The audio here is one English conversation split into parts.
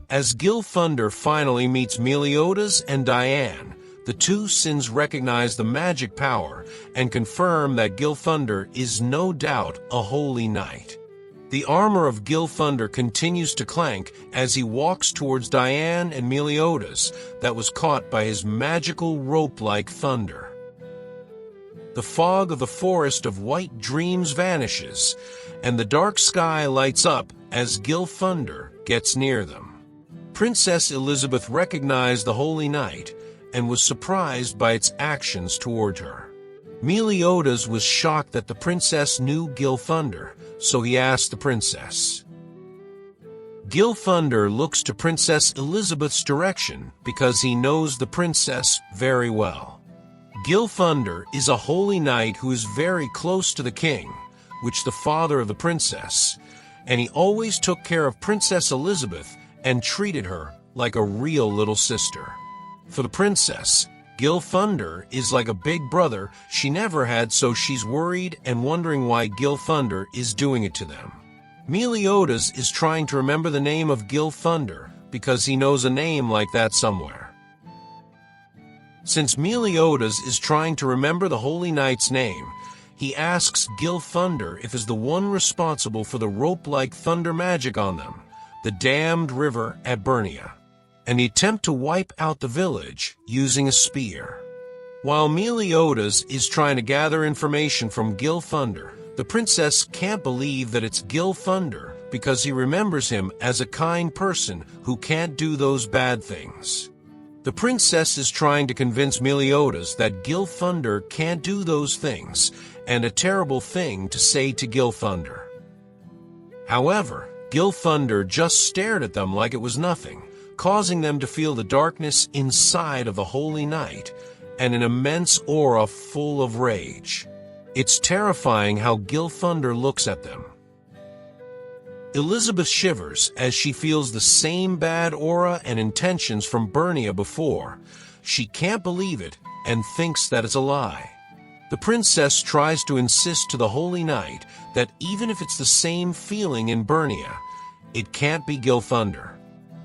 As Gil Thunder finally meets Meliodas and Diane, the two Sins recognize the magic power and confirm that Gil Thunder is no doubt a holy knight. The armor of Gil Thunder continues to clank as he walks towards Diane and Meliodas that was caught by his magical rope-like thunder. The fog of the forest of white dreams vanishes, and the dark sky lights up as Gil Thunder gets near them. Princess Elizabeth recognized the holy knight and was surprised by its actions toward her. Meliodas was shocked that the princess knew Gil Thunder, so he asked the princess. Gil Thunder looks to Princess Elizabeth's direction because he knows the princess very well. Gil Thunder is a holy knight who is very close to the king, which the father of the princess, and he always took care of Princess Elizabeth and treated her like a real little sister. For the princess, Gil Thunder is like a big brother she never had, so she's worried and wondering why Gil Thunder is doing it to them. Meliodas is trying to remember the name of Gil Thunder because he knows a name like that somewhere. Since Meliodas is trying to remember the holy knight's name, he asks Gil Thunder if is the one responsible for the rope-like thunder magic on them, the damned river at Burnia, and the attempt to wipe out the village using a spear. While Meliodas is trying to gather information from Gil Thunder, the princess can't believe that it's Gil Thunder because he remembers him as a kind person who can't do those bad things. The princess is trying to convince Meliodas that Gil Thunder can't do those things, and a terrible thing to say to Gil Thunder. However, Gil Thunder just stared at them like it was nothing, causing them to feel the darkness inside of the holy knight and an immense aura full of rage. It's terrifying how Gil Thunder looks at them. Elizabeth shivers as she feels the same bad aura and intentions from Burnia before. She can't believe it and thinks that it's a lie. The princess tries to insist to the holy knight that even if it's the same feeling in Burnia, it can't be Gil Thunder.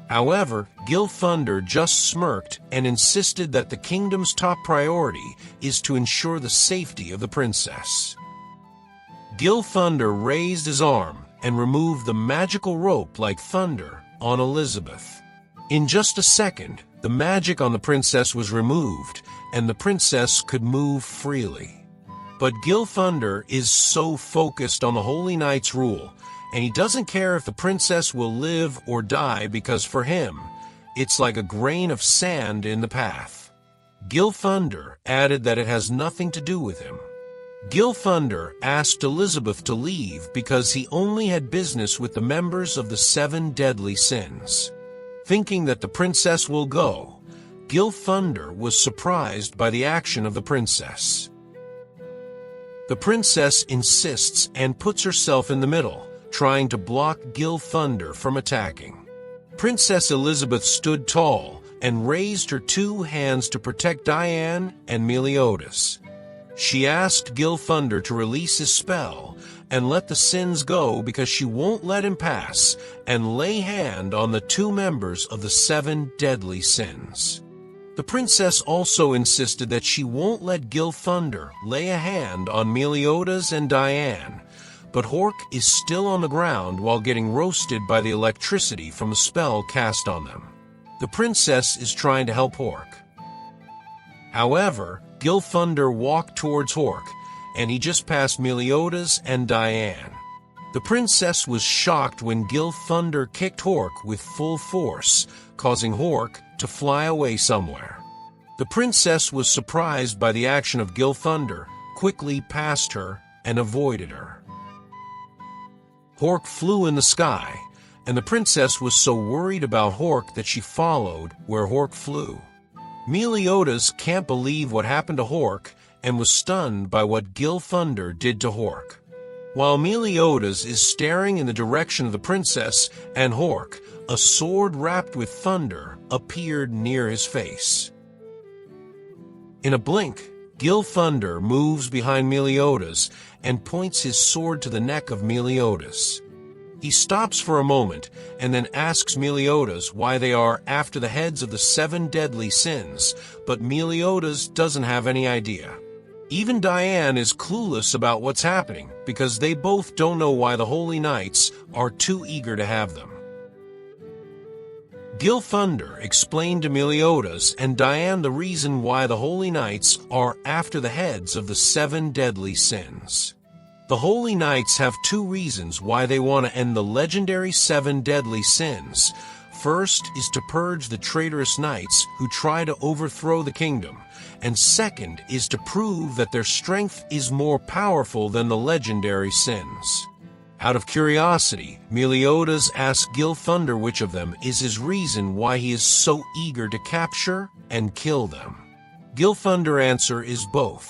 However, Gil Thunder just smirked and insisted that the kingdom's top priority is to ensure the safety of the princess. Gil Thunder raised his arm and removed the magical rope like thunder on Elizabeth. In just a second, the magic on the princess was removed, and the princess could move freely. But Gil Thunder is so focused on the holy knight's rule, and he doesn't care if the princess will live or die because for him, it's like a grain of sand in the path. Gil Thunder added that it has nothing to do with him. Gil Thunder asked Elizabeth to leave because he only had business with the members of the 7 deadly sins. Thinking that the princess will go, Gil Thunder was surprised by the action of the princess. The princess insists and puts herself in the middle, trying to block Gil Thunder from attacking. Princess Elizabeth stood tall and raised her 2 hands to protect Diane and Meliodas. She asked Gil Thunder to release his spell and let the sins go because she won't let him pass and lay hand on the 2 members of the 7 deadly sins. The princess also insisted that she won't let Gil Thunder lay a hand on Meliodas and Diane, but Hork is still on the ground while getting roasted by the electricity from the spell cast on them. The princess is trying to help Hork. However, Gil Thunder walked towards Hork, and he just passed Meliodas and Diane. The princess was shocked when Gil Thunder kicked Hork with full force, causing Hork to fly away somewhere. The princess was surprised by the action of Gil Thunder, quickly passed her, and avoided her. Hork flew in the sky, and the princess was so worried about Hork that she followed where Hork flew. Meliodas can't believe what happened to Hork and was stunned by what Gil Thunder did to Hork. While Meliodas is staring in the direction of the princess and Hork, a sword wrapped with thunder appeared near his face. In a blink, Gil Thunder moves behind Meliodas and points his sword to the neck of Meliodas. He stops for a moment and then asks Meliodas why they are after the heads of the 7 deadly sins, but Meliodas doesn't have any idea. Even Diane is clueless about what's happening because they both don't know why the Holy Knights are too eager to have them. Gilthunder explained to Meliodas and Diane the reason why the Holy Knights are after the heads of the 7 deadly sins. The Holy Knights have 2 reasons why they want to end the legendary 7 deadly sins. First is to purge the traitorous knights who try to overthrow the kingdom, and second is to prove that their strength is more powerful than the legendary sins. Out of curiosity, Meliodas asks Gilthunder which of them is his reason why he is so eager to capture and kill them. Gilthunder's answer is both.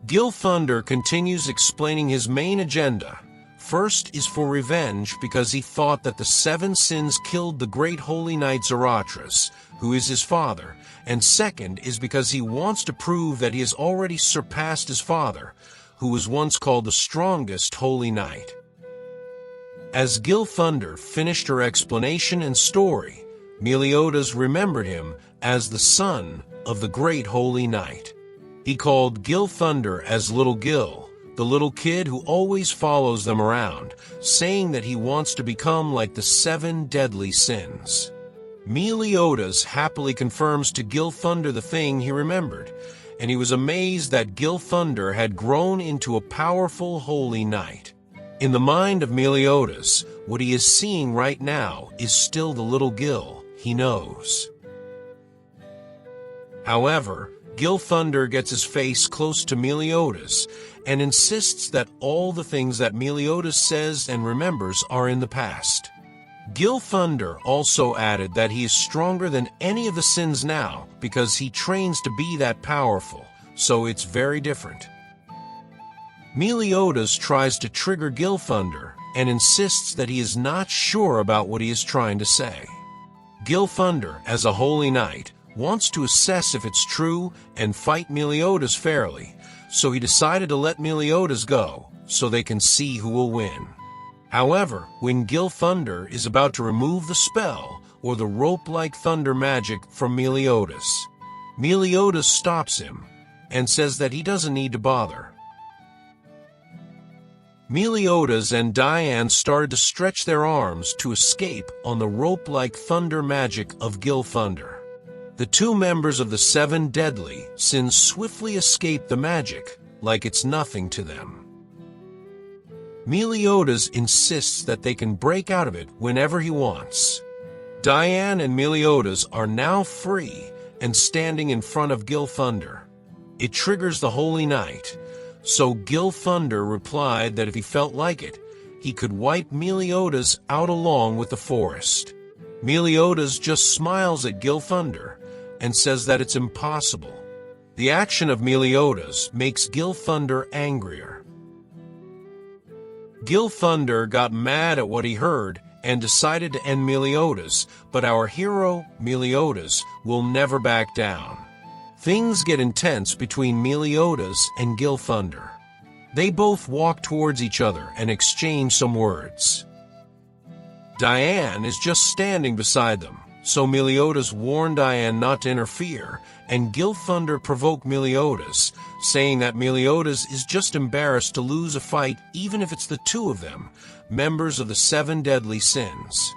Gilthunder continues explaining his main agenda. First is for revenge because he thought that the 7 sins killed the great holy knight Zarathustra, who is his father, and second is because he wants to prove that he has already surpassed his father, who was once called the strongest holy knight. As Gilthunder finished her explanation and story, Meliodas remembered him as the son of the great holy knight. He called Gilthunder as Little Gil, the little kid who always follows them around, saying that he wants to become like the 7 deadly sins. Meliodas happily confirms to Gilthunder the thing he remembered, and he was amazed that Gilthunder had grown into a powerful holy knight. In the mind of Meliodas, what he is seeing right now is still the little Gil he knows. However, Gilthunder gets his face close to Meliodas and insists that all the things that Meliodas says and remembers are in the past. Gilthunder also added that he is stronger than any of the sins now because he trains to be that powerful, so it's very different. Meliodas tries to trigger Gilthunder and insists that he is not sure about what he is trying to say. Gilthunder, as a holy knight, wants to assess if it's true and fight Meliodas fairly, so he decided to let Meliodas go so they can see who will win. However, when Gilthunder is about to remove the spell or the rope-like thunder magic from Meliodas, Meliodas stops him and says that he doesn't need to bother. Meliodas and Diane started to stretch their arms to escape on the rope-like thunder magic of Gilthunder. The 2 members of the 7 deadly sins swiftly escape the magic like it's nothing to them. Meliodas insists that they can break out of it whenever he wants. Diane and Meliodas are now free and standing in front of Gilthunder. It triggers the Holy Knight, so Gilthunder replied that if he felt like it, he could wipe Meliodas out along with the forest. Meliodas just smiles at Gilthunder and says that it's impossible. The action of Meliodas makes Gilthunder angrier. Gilthunder got mad at what he heard and decided to end Meliodas, but our hero, Meliodas, will never back down. Things get intense between Meliodas and Gilthunder. They both walk towards each other and exchange some words. Diane is just standing beside them, so Meliodas warned Diane not to interfere, and Gilthunder provoked Meliodas, saying that Meliodas is just embarrassed to lose a fight even if it's the 2 of them, members of the 7 deadly sins.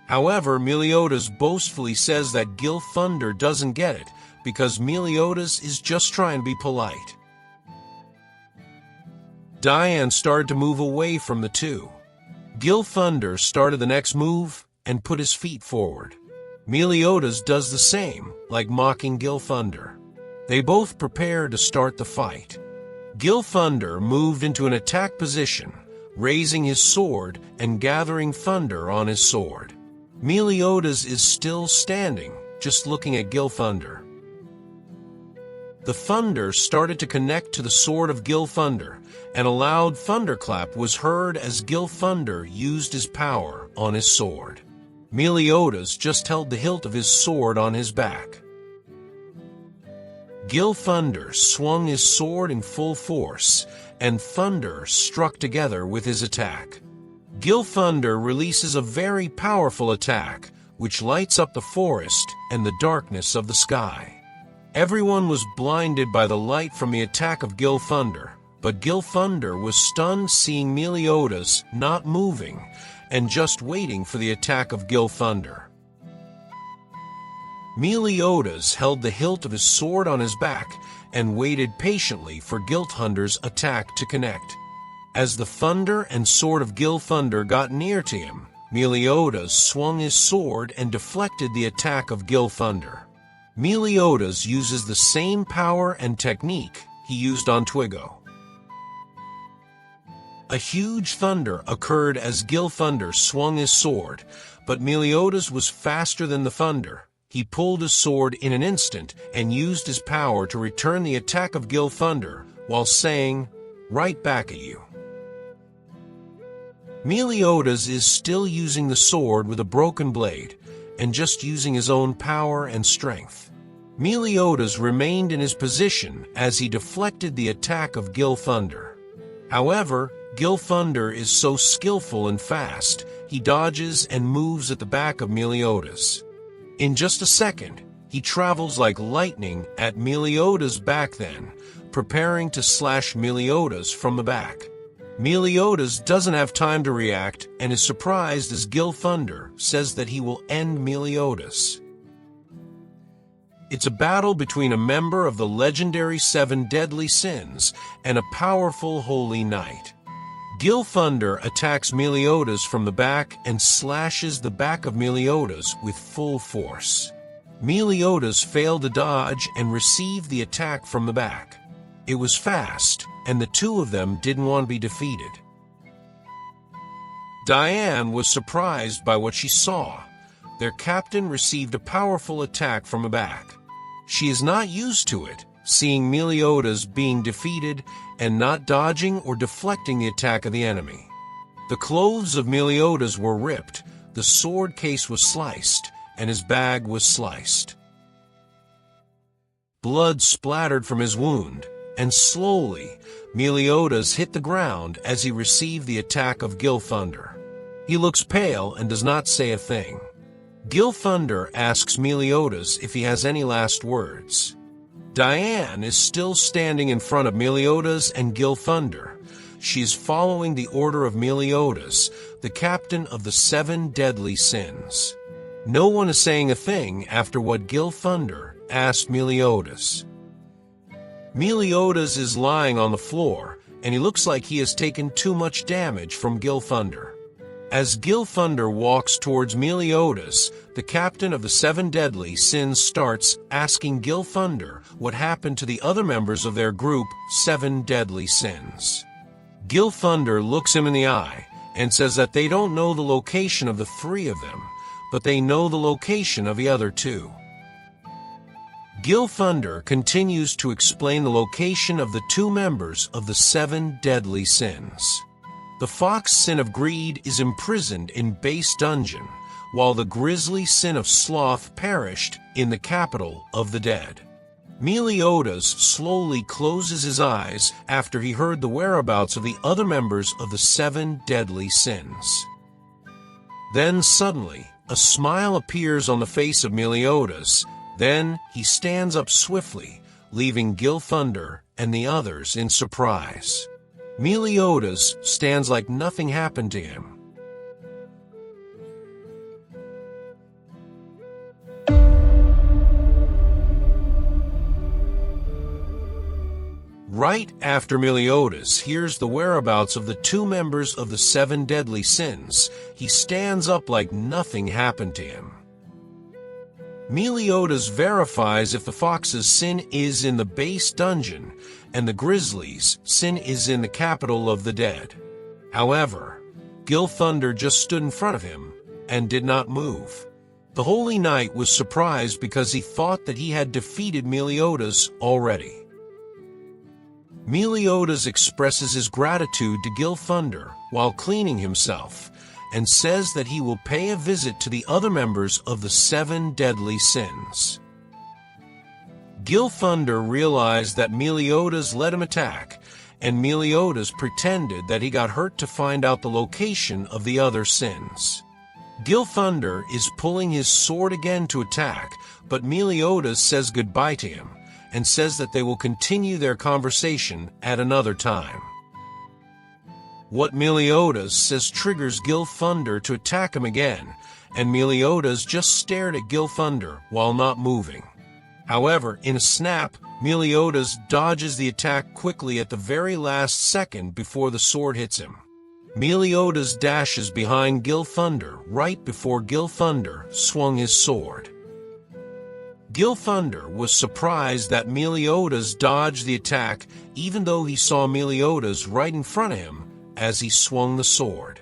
However, Meliodas boastfully says that Gilthunder doesn't get it because Meliodas is just trying to be polite. Diane started to move away from the 2. Gilthunder started the next move and put his feet forward. Meliodas does the same, like mocking Gilthunder. They both prepare to start the fight. Gilthunder moved into an attack position, raising his sword and gathering thunder on his sword. Meliodas is still standing, just looking at Gilthunder. The thunder started to connect to the sword of Gilthunder, and a loud thunderclap was heard as Gilthunder used his power on his sword. Meliodas just held the hilt of his sword on his back. Gilthunder swung his sword in full force, and thunder struck together with his attack. Gil Thunder releases a very powerful attack, which lights up the forest and the darkness of the sky. Everyone was blinded by the light from the attack of Gil Thunder, but Gil Thunder was stunned seeing Meliodas not moving and just waiting for the attack of Gil Thunder. Meliodas held the hilt of his sword on his back and waited patiently for Gil Thunder's attack to connect. As the thunder and sword of Gil Thunder got near to him, Meliodas swung his sword and deflected the attack of Gil Thunder. Meliodas uses the same power and technique he used on Twigo. A huge thunder occurred as Gil Thunder swung his sword, but Meliodas was faster than the thunder. He pulled his sword in an instant and used his power to return the attack of Gil Thunder while saying, "Right back at you." Meliodas is still using the sword with a broken blade and just using his own power and strength. Meliodas remained in his position as he deflected the attack of Gil Thunder. However, Gil Thunder is so skillful and fast, he dodges and moves at the back of Meliodas. In just a second, he travels like lightning at Meliodas' back then, preparing to slash Meliodas from the back. Meliodas doesn't have time to react and is surprised as Gil Thunder says that he will end Meliodas. It's a battle between a member of the legendary 7 Deadly Sins and a powerful holy knight. Gil Thunder attacks Meliodas from the back and slashes the back of Meliodas with full force. Meliodas failed to dodge and received the attack from the back. It was fast, and the two of them didn't want to be defeated. Diane was surprised by what she saw. Their captain received a powerful attack from the back. She is not used to it, seeing Meliodas being defeated and not dodging or deflecting the attack of the enemy. The clothes of Meliodas were ripped, the sword case was sliced, and his bag was sliced. Blood splattered from his wound, and slowly, Meliodas hit the ground as he received the attack of Gil Thunder. He looks pale and does not say a thing. Gil Thunder asks Meliodas if he has any last words. Diane is still standing in front of Meliodas and Gil Thunder. She is following the order of Meliodas, the captain of the 7 Deadly Sins. No one is saying a thing after what Gil Thunder asked Meliodas. Meliodas is lying on the floor, and he looks like he has taken too much damage from Gil Thunder. As Gil Thunder walks towards Meliodas, the captain of the 7 Deadly Sins starts asking Gil Thunder what happened to the other members of their group, 7 Deadly Sins. Gil Thunder looks him in the eye and says that they don't know the location of the 3 of them, but they know the location of the other 2. Gil Thunder continues to explain the location of the 2 members of the 7 Deadly Sins. The fox sin of greed is imprisoned in base dungeon, while the grisly sin of sloth perished in the capital of the dead. Meliodas slowly closes his eyes after he heard the whereabouts of the other members of the 7 Deadly Sins. Then suddenly, a smile appears on the face of Meliodas. Then he stands up swiftly, leaving Gil Thunder and the others in surprise. Meliodas stands like nothing happened to him. Right after Meliodas hears the whereabouts of the 2 members of the 7 Deadly Sins, he stands up like nothing happened to him. Meliodas verifies if the fox's sin is in the base dungeon and the grizzly's sin is in the capital of the dead. However, Gil Thunder just stood in front of him and did not move. The Holy Knight was surprised because he thought that he had defeated Meliodas already. Meliodas expresses his gratitude to Gil Thunder while cleaning himself, and says that he will pay a visit to the other members of the 7 Deadly Sins. Gil Thunder realized that Meliodas let him attack, and Meliodas pretended that he got hurt to find out the location of the other sins. Gilthunder is pulling his sword again to attack, but Meliodas says goodbye to him and says that they will continue their conversation at another time. What Meliodas says triggers Gilthunder to attack him again, and Meliodas just stared at Gilthunder while not moving. However, in a snap, Meliodas dodges the attack quickly at the very last second before the sword hits him. Meliodas dashes behind Gilthunder right before Gilthunder swung his sword. Gilthunder was surprised that Meliodas dodged the attack even though he saw Meliodas right in front of him as he swung the sword.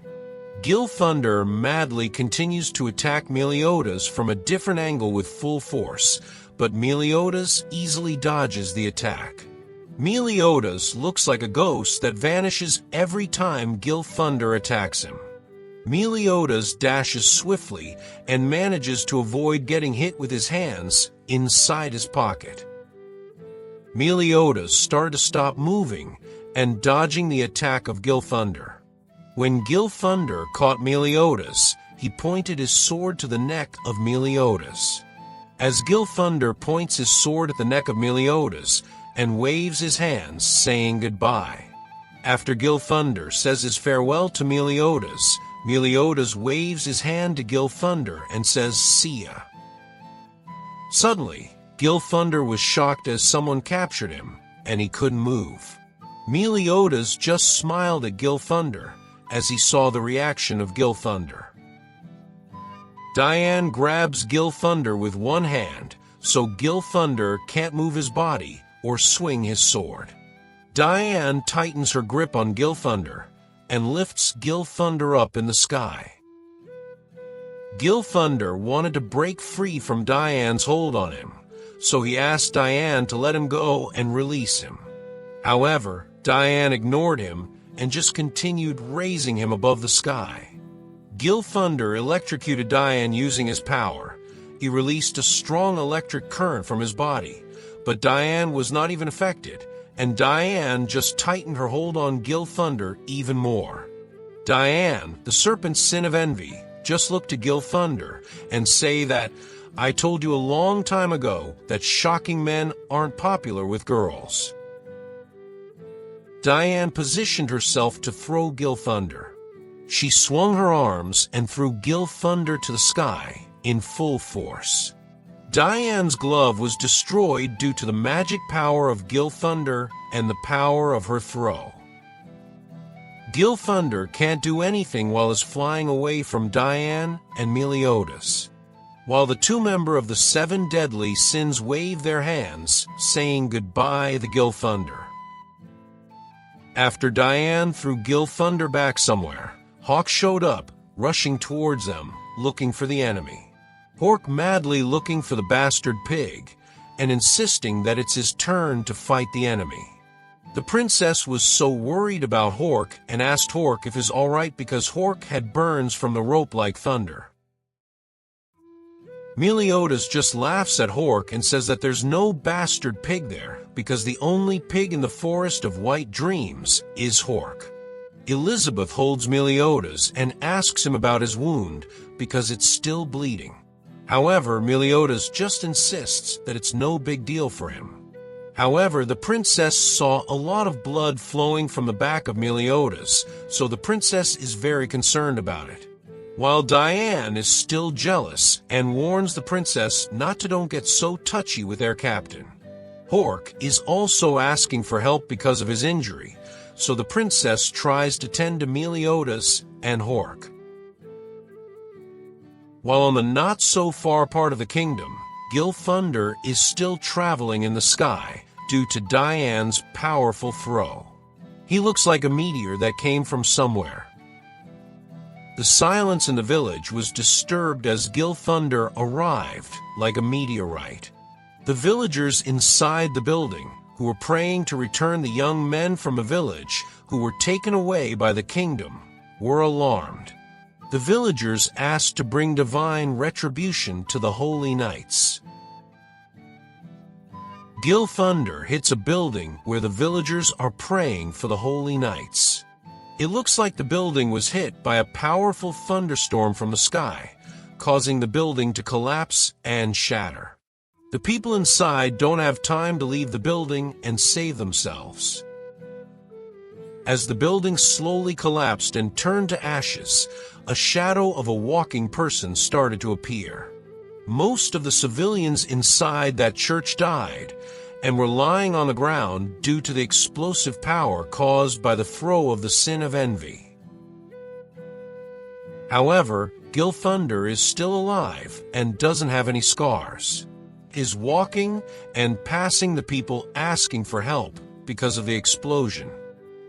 Gilthunder madly continues to attack Meliodas from a different angle with full force, but Meliodas easily dodges the attack. Meliodas looks like a ghost that vanishes every time Gilthunder attacks him. Meliodas dashes swiftly and manages to avoid getting hit with his hands inside his pocket. Meliodas started to stop moving and dodging the attack of Gilthunder. When Gilthunder caught Meliodas, he pointed his sword to the neck of Meliodas. As Gilthunder points his sword at the neck of Meliodas and waves his hands, saying goodbye. After Gilthunder says his farewell to Meliodas, Meliodas waves his hand to Gilthunder and says, "See ya." Suddenly, Gilthunder was shocked as someone captured him, and he couldn't move. Meliodas just smiled at Gilthunder as he saw the reaction of Gilthunder. Diane grabs Gilthunder with one hand, so Gilthunder can't move his body or swing his sword. Diane tightens her grip on Gilthunder and lifts Gilthunder up in the sky. Gilthunder wanted to break free from Diane's hold on him, so he asked Diane to let him go and release him. However, Diane ignored him and just continued raising him above the sky. Gilthunder electrocuted Diane using his power. He released a strong electric current from his body, but Diane was not even affected, and Diane just tightened her hold on Gilthunder even more. Diane, the serpent's sin of envy, just looked to Gilthunder and say that, "I told you a long time ago that shocking men aren't popular with girls." Diane positioned herself to throw Gilthunder. She swung her arms and threw Gilthunder to the sky in full force. Diane's glove was destroyed due to the magic power of Gilthunder and the power of her throw. Gilthunder can't do anything while he's flying away from Diane and Meliodas, while the two members of the 7 deadly sins wave their hands, saying goodbye to Gilthunder. After Diane threw Gilthunder back somewhere, Hawk showed up, rushing towards them, looking for the enemy. Hawk madly looking for the bastard pig, and insisting that it's his turn to fight the enemy. The princess was so worried about Hawk and asked Hawk if it's alright because Hawk had burns from the rope like thunder. Meliodas just laughs at Hawk and says that there's no bastard pig there because the only pig in the forest of white dreams is Hawk. Elizabeth holds Meliodas and asks him about his wound because it's still bleeding. However, Meliodas just insists that it's no big deal for him. However, the princess saw a lot of blood flowing from the back of Meliodas, so the princess is very concerned about it. While Diane is still jealous and warns the princess not to don't get so touchy with their captain. Hawk is also asking for help because of his injury, so the princess tries to tend to Meliodas and Hawk. While on the not-so-far part of the kingdom, Gilthunder is still traveling in the sky due to Diane's powerful throw. He looks like a meteor that came from somewhere. The silence in the village was disturbed as Gilthunder arrived like a meteorite. The villagers inside the building, who were praying to return the young men from a village who were taken away by the kingdom, were alarmed. The villagers asked to bring divine retribution to the holy knights. Gil Thunder hits a building where the villagers are praying for the holy nights. It looks like the building was hit by a powerful thunderstorm from the sky, causing the building to collapse and shatter. The people inside don't have time to leave the building and save themselves. As the building slowly collapsed and turned to ashes, a shadow of a walking person started to appear. Most of the civilians inside that church died and were lying on the ground due to the explosive power caused by the throw of the sin of envy. However, Gil Thunder is still alive and doesn't have any scars. He is walking and passing the people asking for help because of the explosion.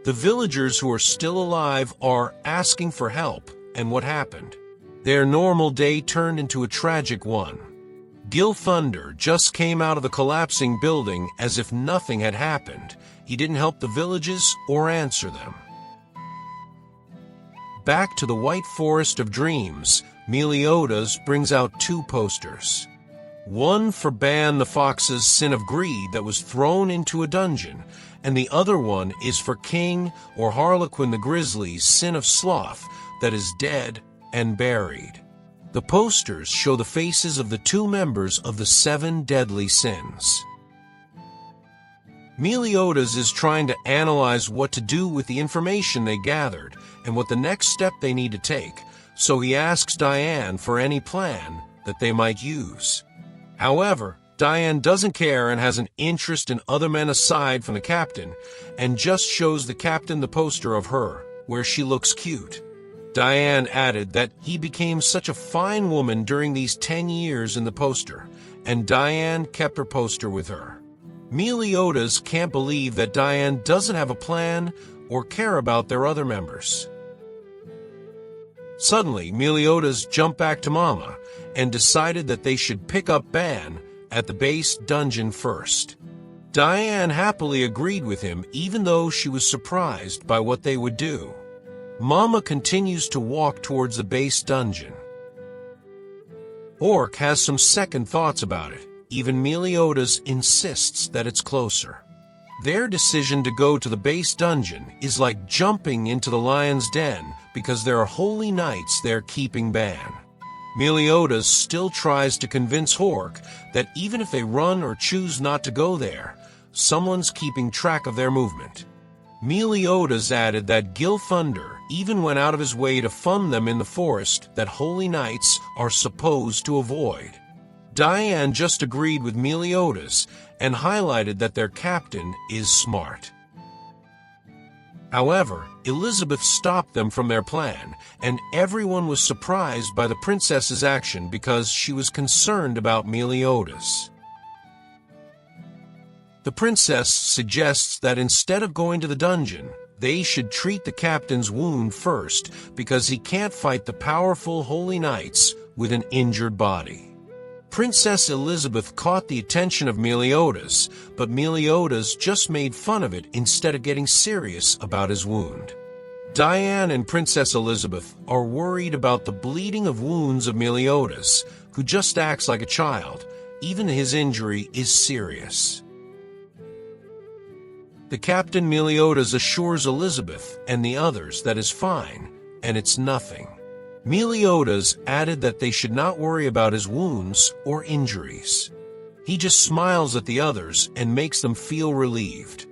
The villagers who are still alive are asking for help, and what happened? Their normal day turned into a tragic one. Gil Thunder just came out of the collapsing building as if nothing had happened. He didn't help the villages or answer them. Back to the White Forest of Dreams, Meliodas brings out two posters. One for Ban the Fox's sin of greed that was thrown into a dungeon, and the other one is for King or Harlequin the Grizzly's sin of sloth that is dead and buried. The posters show the faces of the two members of the 7 deadly sins. Meliodas is trying to analyze what to do with the information they gathered and what the next step they need to take, so he asks Diane for any plan that they might use. However, Diane doesn't care and has an interest in other men aside from the captain, and just shows the captain the poster of her, where she looks cute. Diane added that he became such a fine woman during these 10 years in the poster, and Diane kept her poster with her. Meliodas can't believe that Diane doesn't have a plan or care about their other members. Suddenly, Meliodas jumped back to Mama and decided that they should pick up Ban at the base dungeon first. Diane happily agreed with him, even though she was surprised by what they would do. Mama continues to walk towards the base dungeon. Orc has some second thoughts about it. Even Meliodas insists that it's closer. Their decision to go to the base dungeon is like jumping into the lion's den because there are holy nights there keeping Ban. Meliodas still tries to convince Hork that even if they run or choose not to go there, someone's keeping track of their movement. Meliodas added that Gil Thunder even went out of his way to fund them in the forest that holy nights are supposed to avoid. Diane just agreed with Meliodas and highlighted that their captain is smart. However, Elizabeth stopped them from their plan, and everyone was surprised by the princess's action because she was concerned about Meliodas. The princess suggests that instead of going to the dungeon, they should treat the captain's wound first because he can't fight the powerful holy knights with an injured body. Princess Elizabeth caught the attention of Meliodas, but Meliodas just made fun of it instead of getting serious about his wound. Diane and Princess Elizabeth are worried about the bleeding of wounds of Meliodas, who just acts like a child. Even his injury is serious. The captain Meliodas assures Elizabeth and the others that is fine, and it's nothing. Meliodas added that they should not worry about his wounds or injuries. He just smiles at the others and makes them feel relieved.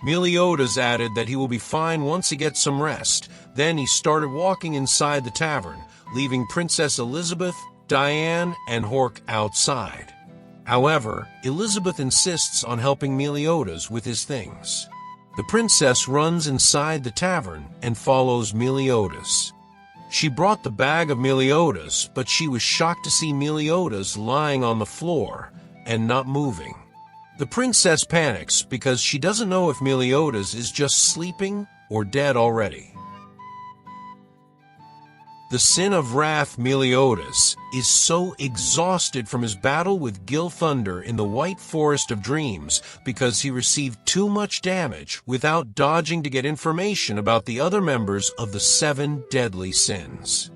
Meliodas added that he will be fine once he gets some rest. Then he started walking inside the tavern, leaving Princess Elizabeth, Diane, and Hork outside. However, Elizabeth insists on helping Meliodas with his things. The princess runs inside the tavern and follows Meliodas. She brought the bag of Meliodas, but she was shocked to see Meliodas lying on the floor and not moving. The princess panics because she doesn't know if Meliodas is just sleeping or dead already. The sin of wrath Meliodas is so exhausted from his battle with Gil Thunder in the White Forest of Dreams because he received too much damage without dodging to get information about the other members of the 7 deadly sins.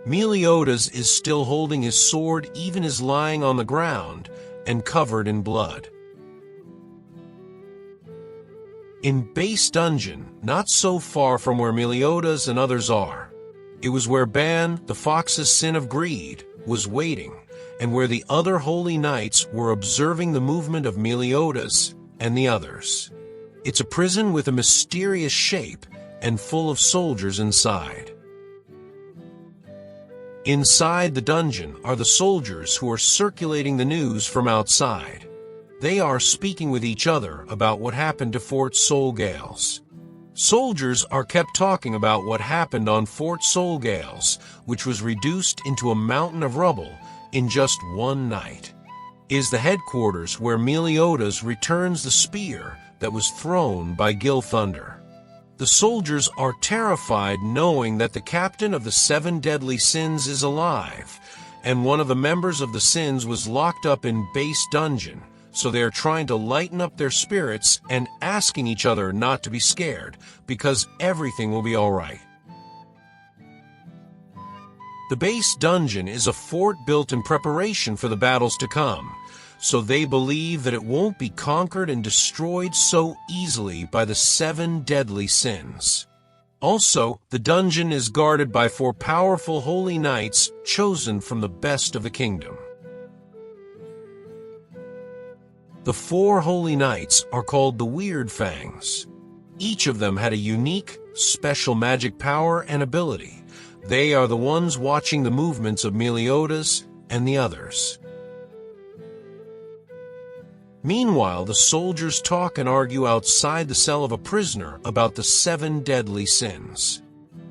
Meliodas is still holding his sword even as lying on the ground, and covered in blood. In Base Dungeon, not so far from where Meliodas and others are, it was where Ban, the fox's sin of greed, was waiting, and where the other holy knights were observing the movement of Meliodas and the others. It's a prison with a mysterious shape and full of soldiers inside. Inside the dungeon are the soldiers who are circulating the news from outside. They are speaking with each other about what happened to Fort Solgales. Soldiers are kept talking about what happened on Fort Solgales, which was reduced into a mountain of rubble in just one night. Is the headquarters where Meliodas returns the spear that was thrown by Gilthunder. The soldiers are terrified knowing that the captain of the 7 deadly sins is alive, and one of the members of the sins was locked up in Base Dungeon, so they are trying to lighten up their spirits and asking each other not to be scared, because everything will be all right. The Base Dungeon is a fort built in preparation for the battles to come, so they believe that it won't be conquered and destroyed so easily by the 7 deadly sins. Also, the dungeon is guarded by 4 powerful holy knights chosen from the best of the kingdom. The 4 holy knights are called the Weird Fangs. Each of them had a unique, special magic power and ability. They are the ones watching the movements of Meliodas and the others. Meanwhile, the soldiers talk and argue outside the cell of a prisoner about the 7 deadly sins.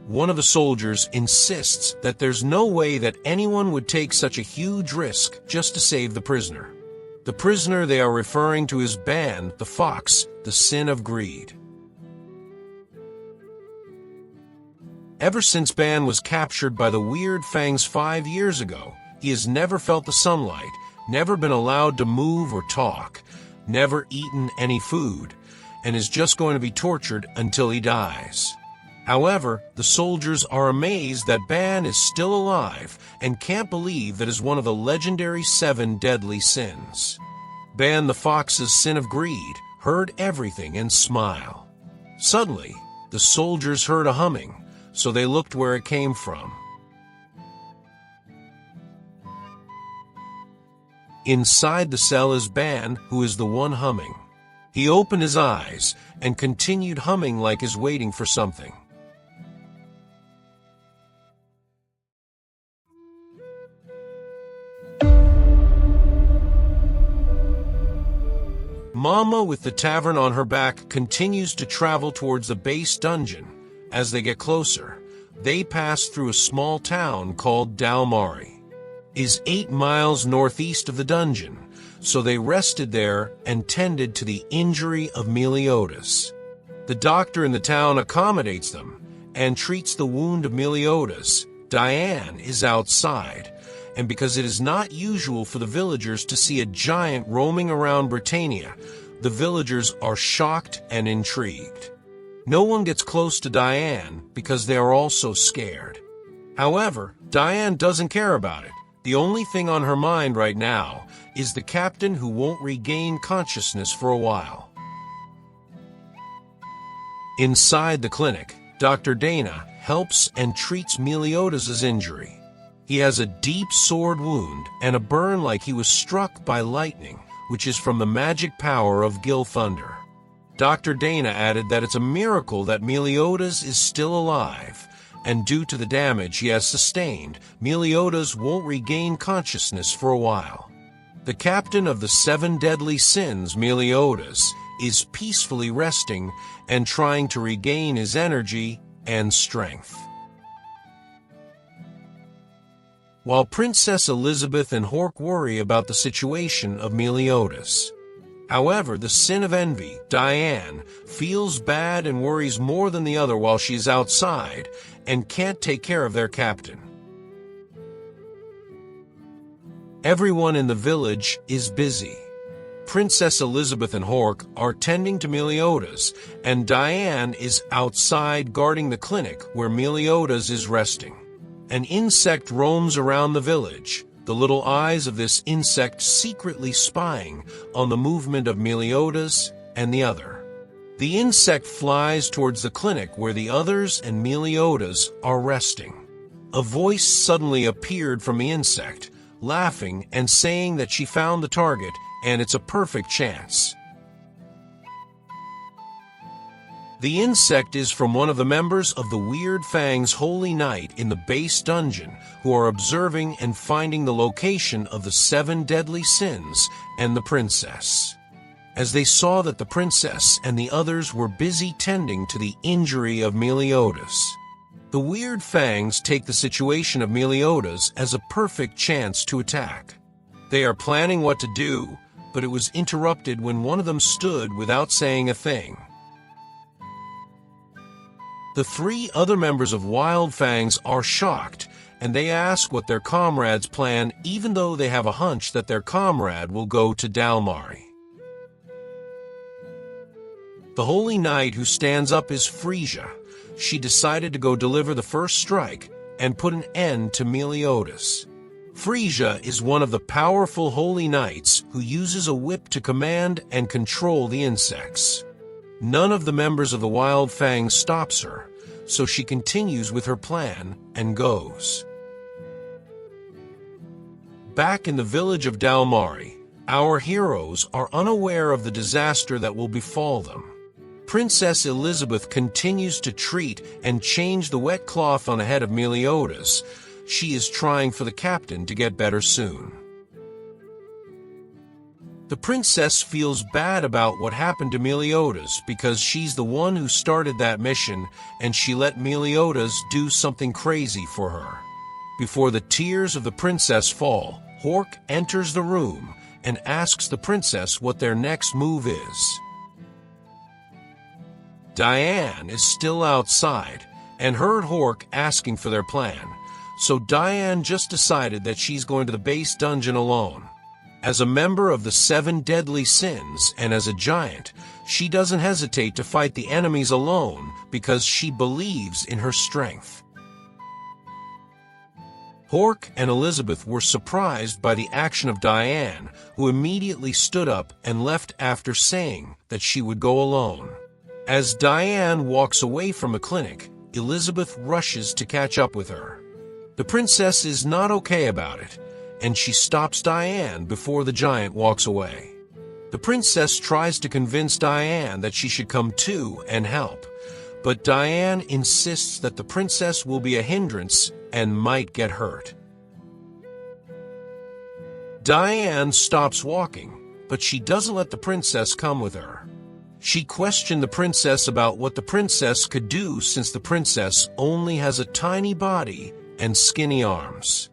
One of the soldiers insists that there's no way that anyone would take such a huge risk just to save the prisoner. The prisoner they are referring to is Ban, the fox, the sin of greed. Ever since Ban was captured by the Weird Fangs 5 years ago, he has never felt the sunlight, never been allowed to move or talk, never eaten any food, and is just going to be tortured until he dies. However, the soldiers are amazed that Ban is still alive and can't believe that is one of the legendary 7 deadly sins. Ban the fox's sin of greed heard everything and smiled. Suddenly, the soldiers heard a humming, so they looked where it came from. Inside the cell is Ban, who is the one humming. He opened his eyes and continued humming like he's waiting for something. Mama, with the tavern on her back, continues to travel towards the base dungeon. As they get closer, they pass through a small town called Dalmari. Is 8 miles northeast of the dungeon, so they rested there and tended to the injury of Meliodas. The doctor in the town accommodates them and treats the wound of Meliodas. Diane is outside, and because it is not usual for the villagers to see a giant roaming around Britannia, the villagers are shocked and intrigued. No one gets close to Diane because they are also scared. However, Diane doesn't care about it. The only thing on her mind right now is the captain who won't regain consciousness for a while. Inside the clinic, Dr. Dana helps and treats Meliodas' injury. He has a deep sword wound and a burn like he was struck by lightning, which is from the magic power of Gilthunder. Dr. Dana added that it's a miracle that Meliodas is still alive, and due to the damage he has sustained, Meliodas won't regain consciousness for a while. The captain of the 7 deadly sins, Meliodas, is peacefully resting and trying to regain his energy and strength. While Princess Elizabeth and Hork worry about the situation of Meliodas. However, the sin of envy, Diane, feels bad and worries more than the other while she's outside and can't take care of their captain. Everyone in the village is busy. Princess Elizabeth and Hork are tending to Meliodas, and Diane is outside guarding the clinic where Meliodas is resting. An insect roams around the village, the little eyes of this insect secretly spying on the movement of Meliodas and the other. The insect flies towards the clinic where the others and Meliodas are resting. A voice suddenly appeared from the insect, laughing and saying that she found the target and it's a perfect chance. The insect is from one of the members of the Weird Fang's Holy Knight in the base dungeon who are observing and finding the location of the 7 deadly sins and the princess. As they saw that the princess and the others were busy tending to the injury of Meliodas. The Weird Fangs take the situation of Meliodas as a perfect chance to attack. They are planning what to do, but it was interrupted when one of them stood without saying a thing. The 3 other members of Wild Fangs are shocked, and they ask what their comrades plan even though they have a hunch that their comrade will go to Dalmari. The Holy Knight who stands up is Frisia. She decided to go deliver the first strike and put an end to Meliodas. Frisia is one of the powerful Holy Knights who uses a whip to command and control the insects. None of the members of the Wild Fang stops her, so she continues with her plan and goes. Back in the village of Dalmari, our heroes are unaware of the disaster that will befall them. Princess Elizabeth continues to treat and change the wet cloth on the head of Meliodas. She is trying for the captain to get better soon. The princess feels bad about what happened to Meliodas because she's the one who started that mission and she let Meliodas do something crazy for her. Before the tears of the princess fall, Hork enters the room and asks the princess what their next move is. Diane is still outside and heard Hork asking for their plan, so Diane just decided that she's going to the base dungeon alone. As a member of the 7 deadly sins and as a giant, she doesn't hesitate to fight the enemies alone because she believes in her strength. Hork and Elizabeth were surprised by the action of Diane, who immediately stood up and left after saying that she would go alone. As Diane walks away from the clinic, Elizabeth rushes to catch up with her. The princess is not okay about it, and she stops Diane before the giant walks away. The princess tries to convince Diane that she should come too and help, but Diane insists that the princess will be a hindrance and might get hurt. Diane stops walking, but she doesn't let the princess come with her. She questioned the princess about what the princess could do since the princess only has a tiny body and skinny arms.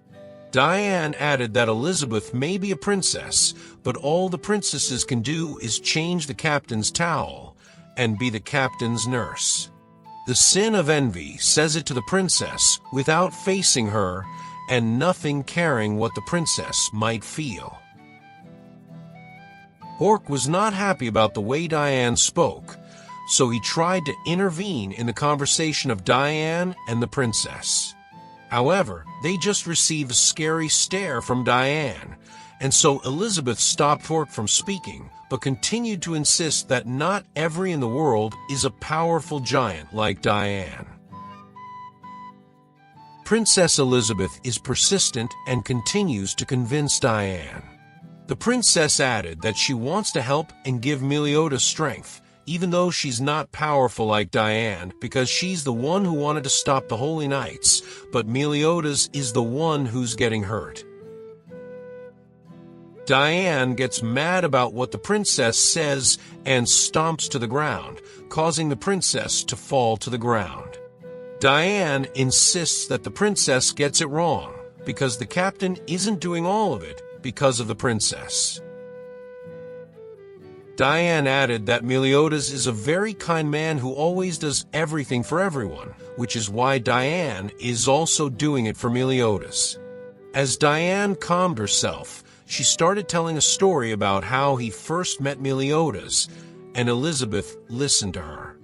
Diane added that Elizabeth may be a princess, but all the princesses can do is change the captain's towel and be the captain's nurse. The sin of envy says it to the princess without facing her and nothing caring what the princess might feel. Hork was not happy about the way Diane spoke, so he tried to intervene in the conversation of Diane and the princess. However, they just received a scary stare from Diane, and so Elizabeth stopped Hork from speaking, but continued to insist that not every in the world is a powerful giant like Diane. Princess Elizabeth is persistent and continues to convince Diane. The princess added that she wants to help and give Meliodas strength, even though she's not powerful like Diane, because she's the one who wanted to stop the Holy Knights, but Meliodas is the one who's getting hurt. Diane gets mad about what the princess says and stomps to the ground, causing the princess to fall to the ground. Diane insists that the princess gets it wrong, because the captain isn't doing all of it because of the princess. Diane added that Meliodas is a very kind man who always does everything for everyone, which is why Diane is also doing it for Meliodas. As Diane calmed herself, she started telling a story about how he first met Meliodas, and Elizabeth listened to her.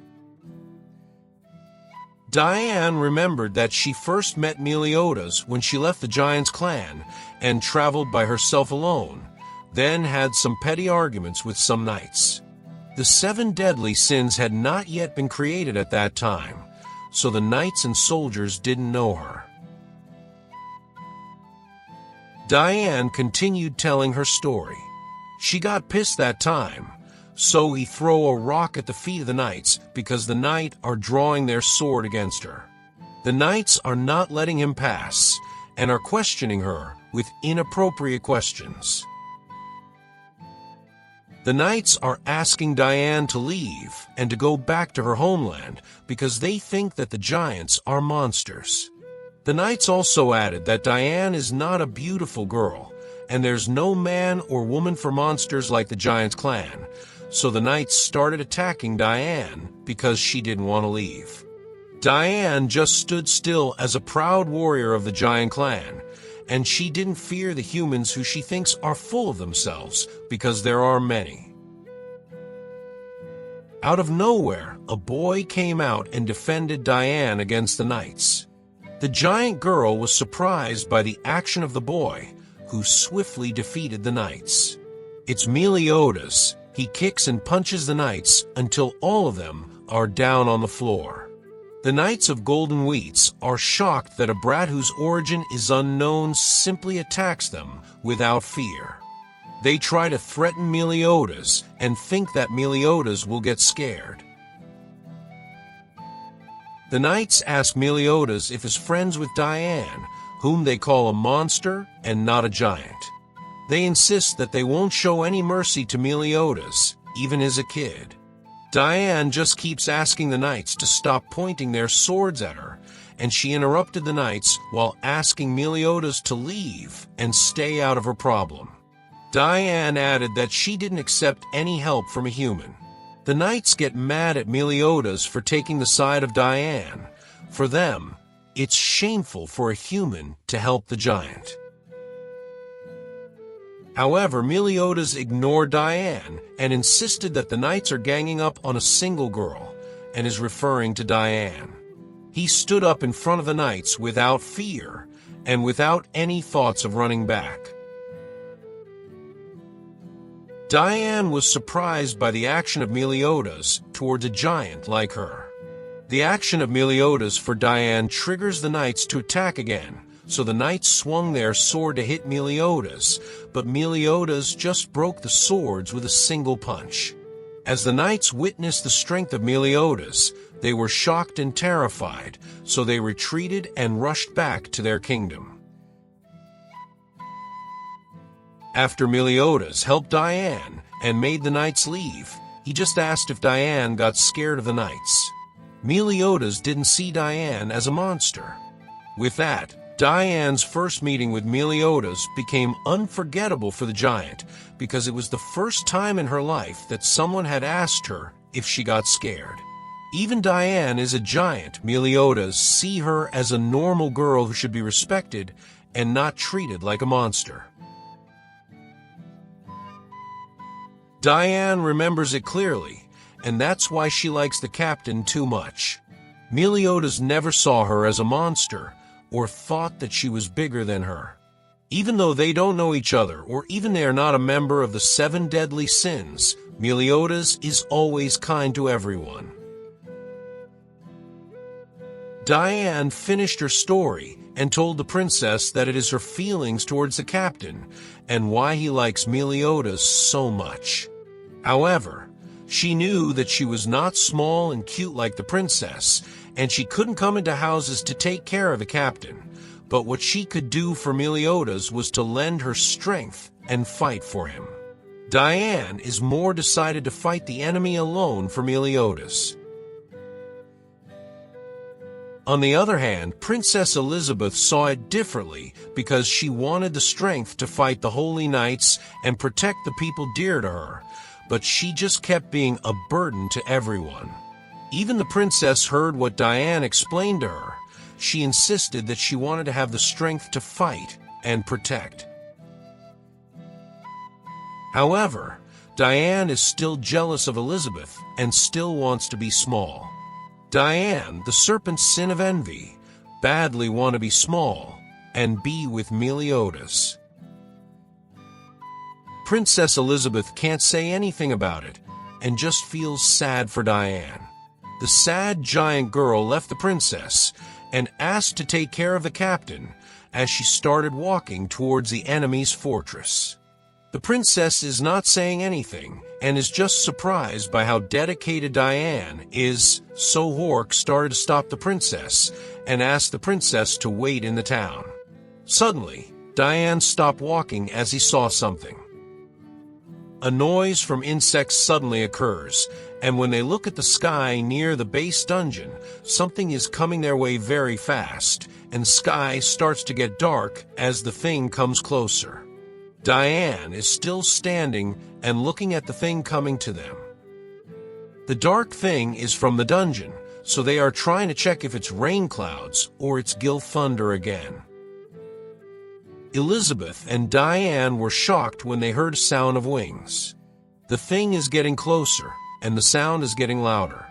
Diane remembered that she first met Meliodas when she left the Giant's clan and traveled by herself alone, then had some petty arguments with some knights. The 7 deadly sins had not yet been created at that time, so the knights and soldiers didn't know her. Diane continued telling her story. She got pissed that time, so he threw a rock at the feet of the knights because the knights are drawing their sword against her. The knights are not letting him pass and are questioning her with inappropriate questions. The knights are asking Diane to leave and to go back to her homeland because they think that the giants are monsters. The knights also added that Diane is not a beautiful girl, and there's no man or woman for monsters like the Giant's clan, so the knights started attacking Diane because she didn't want to leave. Diane just stood still as a proud warrior of the Giant clan, and she didn't fear the humans who she thinks are full of themselves, because there are many. Out of nowhere, a boy came out and defended Diane against the knights. The giant girl was surprised by the action of the boy, who swiftly defeated the knights. It's Meliodas. He kicks and punches the knights until all of them are down on the floor. The Knights of Golden Wheats are shocked that a brat whose origin is unknown simply attacks them without fear. They try to threaten Meliodas and think that Meliodas will get scared. The knights ask Meliodas if he's friends with Diane, whom they call a monster and not a giant. They insist that they won't show any mercy to Meliodas, even as a kid. Diane just keeps asking the knights to stop pointing their swords at her, and she interrupted the knights while asking Meliodas to leave and stay out of her problem. Diane added that she didn't accept any help from a human. The knights get mad at Meliodas for taking the side of Diane. For them, it's shameful for a human to help the giant. However, Meliodas ignored Diane and insisted that the knights are ganging up on a single girl and is referring to Diane. He stood up in front of the knights without fear and without any thoughts of running back. Diane was surprised by the action of Meliodas towards a giant like her. The action of Meliodas for Diane triggers the knights to attack again, so the knights swung their sword to hit Meliodas, but Meliodas just broke the swords with a single punch. As the knights witnessed the strength of Meliodas, they were shocked and terrified, so they retreated and rushed back to their kingdom. After Meliodas helped Diane and made the knights leave, he just asked if Diane got scared of the knights. Meliodas didn't see Diane as a monster. With that, Diane's first meeting with Meliodas became unforgettable for the giant because it was the first time in her life that someone had asked her if she got scared. Even Diane is a giant. Meliodas see her as a normal girl who should be respected and not treated like a monster. Diane remembers it clearly, and that's why she likes the captain too much. Meliodas never saw her as a monster or thought that she was bigger than her. Even though they don't know each other or even they are not a member of the 7 deadly sins, Meliodas is always kind to everyone. Diane finished her story and told the princess that it is her feelings towards the captain and why he likes Meliodas so much. However, she knew that she was not small and cute like the princess, and she couldn't come into houses to take care of the captain. But what she could do for Meliodas was to lend her strength and fight for him. Diane is more decided to fight the enemy alone for Meliodas. On the other hand, Princess Elizabeth saw it differently because she wanted the strength to fight the holy knights and protect the people dear to her, but she just kept being a burden to everyone. Even the princess heard what Diane explained to her. She insisted that she wanted to have the strength to fight and protect. However, Diane is still jealous of Elizabeth and still wants to be small. Diane, the serpent's sin of envy, badly want to be small and be with Meliodas. Princess Elizabeth can't say anything about it and just feels sad for Diane. The sad giant girl left the princess and asked to take care of the captain as she started walking towards the enemy's fortress. The princess is not saying anything and is just surprised by how dedicated Diane is, so Hork started to stop the princess and asked the princess to wait in the town. Suddenly, Diane stopped walking as he saw something. A noise from insects suddenly occurs, and when they look at the sky near the base dungeon, something is coming their way very fast, and sky starts to get dark as the thing comes closer. Diane is still standing and looking at the thing coming to them. The dark thing is from the dungeon, so they are trying to check if it's rain clouds or it's Gil Thunder again. Elizabeth and Diane were shocked when they heard a sound of wings. The thing is getting closer, and the sound is getting louder.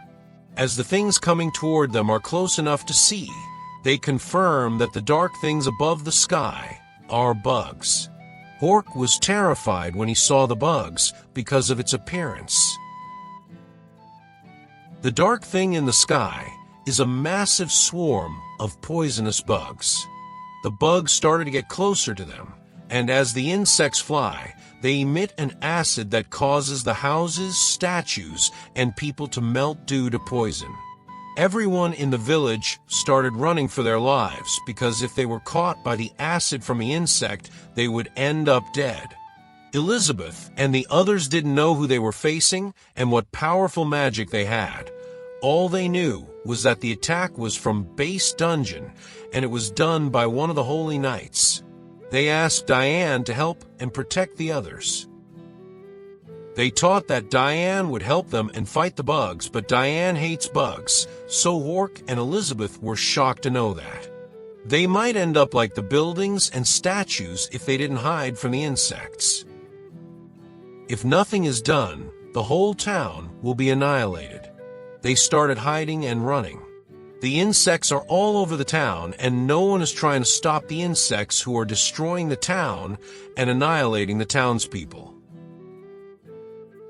As the things coming toward them are close enough to see, they confirm that the dark things above the sky are bugs. Hork was terrified when he saw the bugs because of its appearance. The dark thing in the sky is a massive swarm of poisonous bugs. The bugs started to get closer to them, and as the insects fly, they emit an acid that causes the houses, statues, and people to melt due to poison. Everyone in the village started running for their lives because if they were caught by the acid from the insect, they would end up dead. Elizabeth and the others didn't know who they were facing and what powerful magic they had. All they knew was that the attack was from base dungeon, and it was done by one of the holy knights. They asked Diane to help and protect the others. They taught that Diane would help them and fight the bugs, but Diane hates bugs, so Hork and Elizabeth were shocked to know that. They might end up like the buildings and statues if they didn't hide from the insects. If nothing is done, the whole town will be annihilated. They started hiding and running. The insects are all over the town, and no one is trying to stop the insects who are destroying the town and annihilating the townspeople.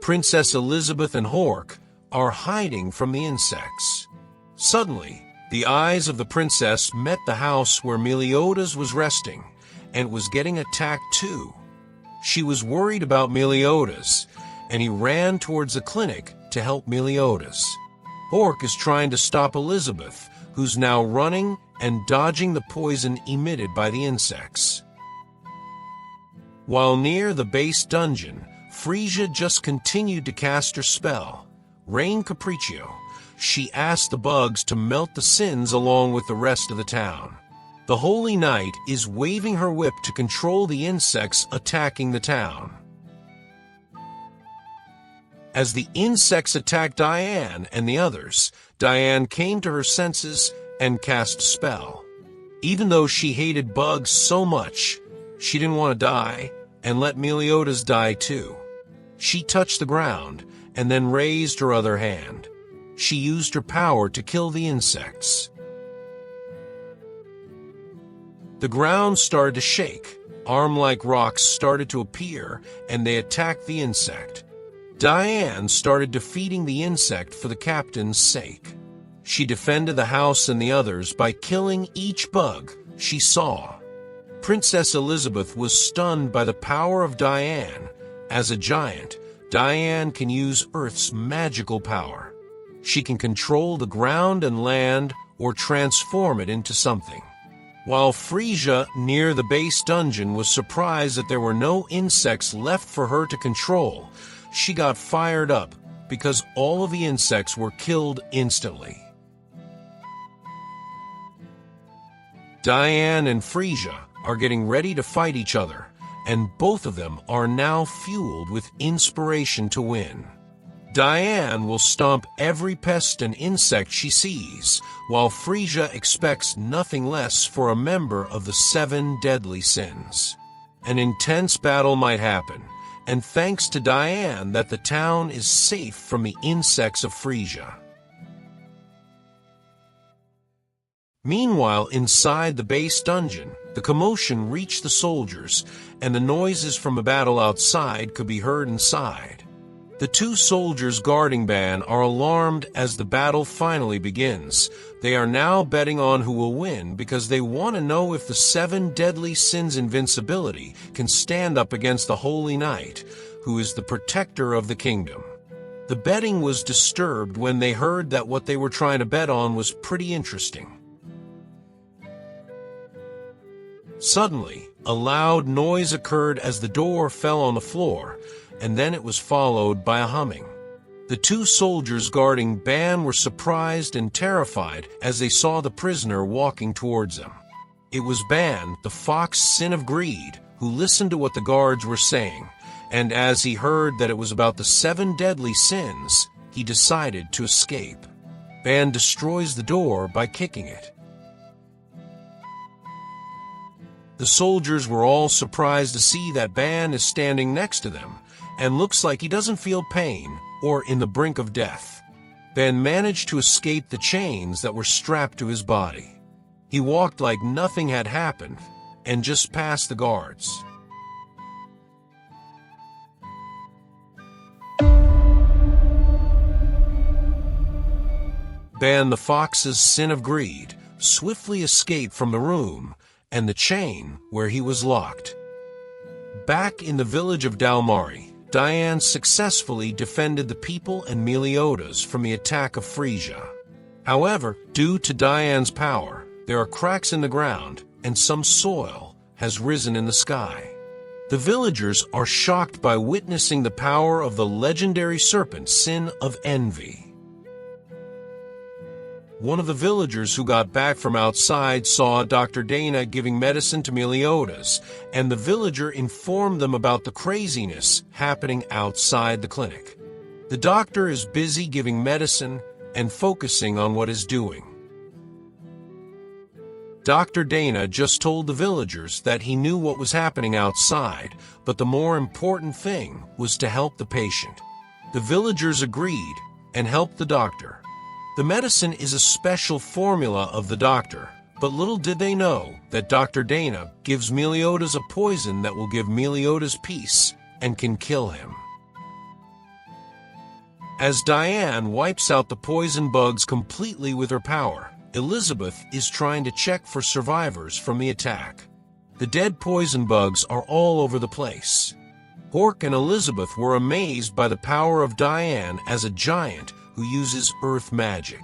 Princess Elizabeth and Hork are hiding from the insects. Suddenly, the eyes of the princess met the house where Meliodas was resting, and was getting attacked too. She was worried about Meliodas, and he ran towards the clinic to help Meliodas. Hork is trying to stop Elizabeth, who's now running and dodging the poison emitted by the insects. While near the base dungeon, Frisia just continued to cast her spell, Rain Capriccio. She asked the bugs to melt the sins along with the rest of the town. The Holy Knight is waving her whip to control the insects attacking the town. As the insects attacked Diane and the others, Diane came to her senses and cast a spell. Even though she hated bugs so much, she didn't want to die and let Meliodas die too. She touched the ground and then raised her other hand. She used her power to kill the insects. The ground started to shake, arm-like rocks started to appear, and they attacked the insect. Diane started defeating the insect for the captain's sake. She defended the house and the others by killing each bug she saw. Princess Elizabeth was stunned by the power of Diane. As a giant, Diane can use Earth's magical power. She can control the ground and land or transform it into something. While Frisia, near the base dungeon, was surprised that there were no insects left for her to control, she got fired up because all of the insects were killed instantly. Diane and Frisia are getting ready to fight each other, and both of them are now fueled with inspiration to win. Diane will stomp every pest and insect she sees, while Frisia expects nothing less for a member of the 7 deadly sins. An intense battle might happen, and thanks to Diane that the town is safe from the insects of Frisia. Meanwhile, inside the base dungeon, the commotion reached the soldiers, and the noises from a battle outside could be heard inside. The two soldiers guarding Ban are alarmed as the battle finally begins. They are now betting on who will win because they want to know if the 7 deadly sins invincibility can stand up against the Holy Knight, who is the protector of the kingdom. The betting was disturbed when they heard that what they were trying to bet on was pretty interesting. Suddenly, a loud noise occurred as the door fell on the floor, and then it was followed by a humming. The two soldiers guarding Ban were surprised and terrified as they saw the prisoner walking towards them. It was Ban, the fox sin of greed, who listened to what the guards were saying, and as he heard that it was about the 7 deadly sins, he decided to escape. Ban destroys the door by kicking it. The soldiers were all surprised to see that Ban is standing next to them, and looks like he doesn't feel pain or in the brink of death. Ban managed to escape the chains that were strapped to his body. He walked like nothing had happened, and just passed the guards. Ban the fox's sin of greed swiftly escaped from the room and the chain where he was locked. Back in the village of Dalmari, Diane successfully defended the people and Meliodas from the attack of Frisia. However, due to Diane's power, there are cracks in the ground and some soil has risen in the sky. The villagers are shocked by witnessing the power of the legendary serpent Sin of Envy. One of the villagers who got back from outside saw Dr. Dana giving medicine to Meliodas, and the villager informed them about the craziness happening outside the clinic. The doctor is busy giving medicine and focusing on what he's doing. Dr. Dana just told the villagers that he knew what was happening outside, but the more important thing was to help the patient. The villagers agreed and helped the doctor. The medicine is a special formula of the doctor, but little did they know that Dr. Dana gives Meliodas a poison that will give Meliodas peace and can kill him. As Diane wipes out the poison bugs completely with her power, Elizabeth is trying to check for survivors from the attack. The dead poison bugs are all over the place. Hork and Elizabeth were amazed by the power of Diane as a giant who uses earth magic.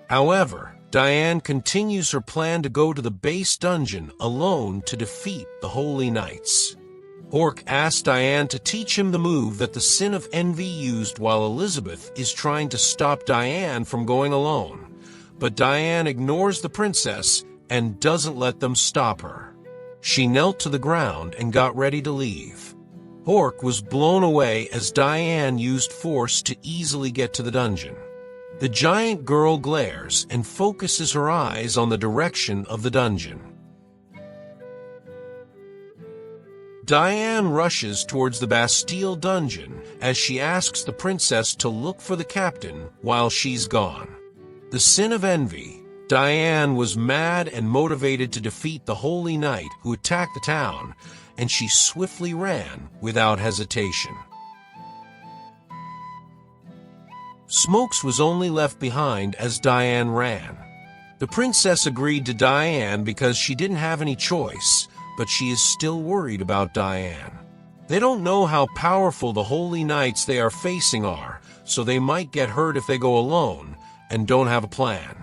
However, Diane continues her plan to go to the base dungeon alone to defeat the Holy Knights. Hork asks Diane to teach him the move that the Sin of Envy used while Elizabeth is trying to stop Diane from going alone, but Diane ignores the princess and doesn't let them stop her. She knelt to the ground and got ready to leave. Hork was blown away as Diane used force to easily get to the dungeon. The giant girl glares and focuses her eyes on the direction of the dungeon. Diane rushes towards the Bastille dungeon as she asks the princess to look for the captain while she's gone. The Sin of Envy. Diane was mad and motivated to defeat the Holy Knight who attacked the town, and she swiftly ran without hesitation. Smokes was only left behind as Diane ran. The princess agreed to Diane because she didn't have any choice, but she is still worried about Diane. They don't know how powerful the Holy Knights they are facing are, so they might get hurt if they go alone and don't have a plan.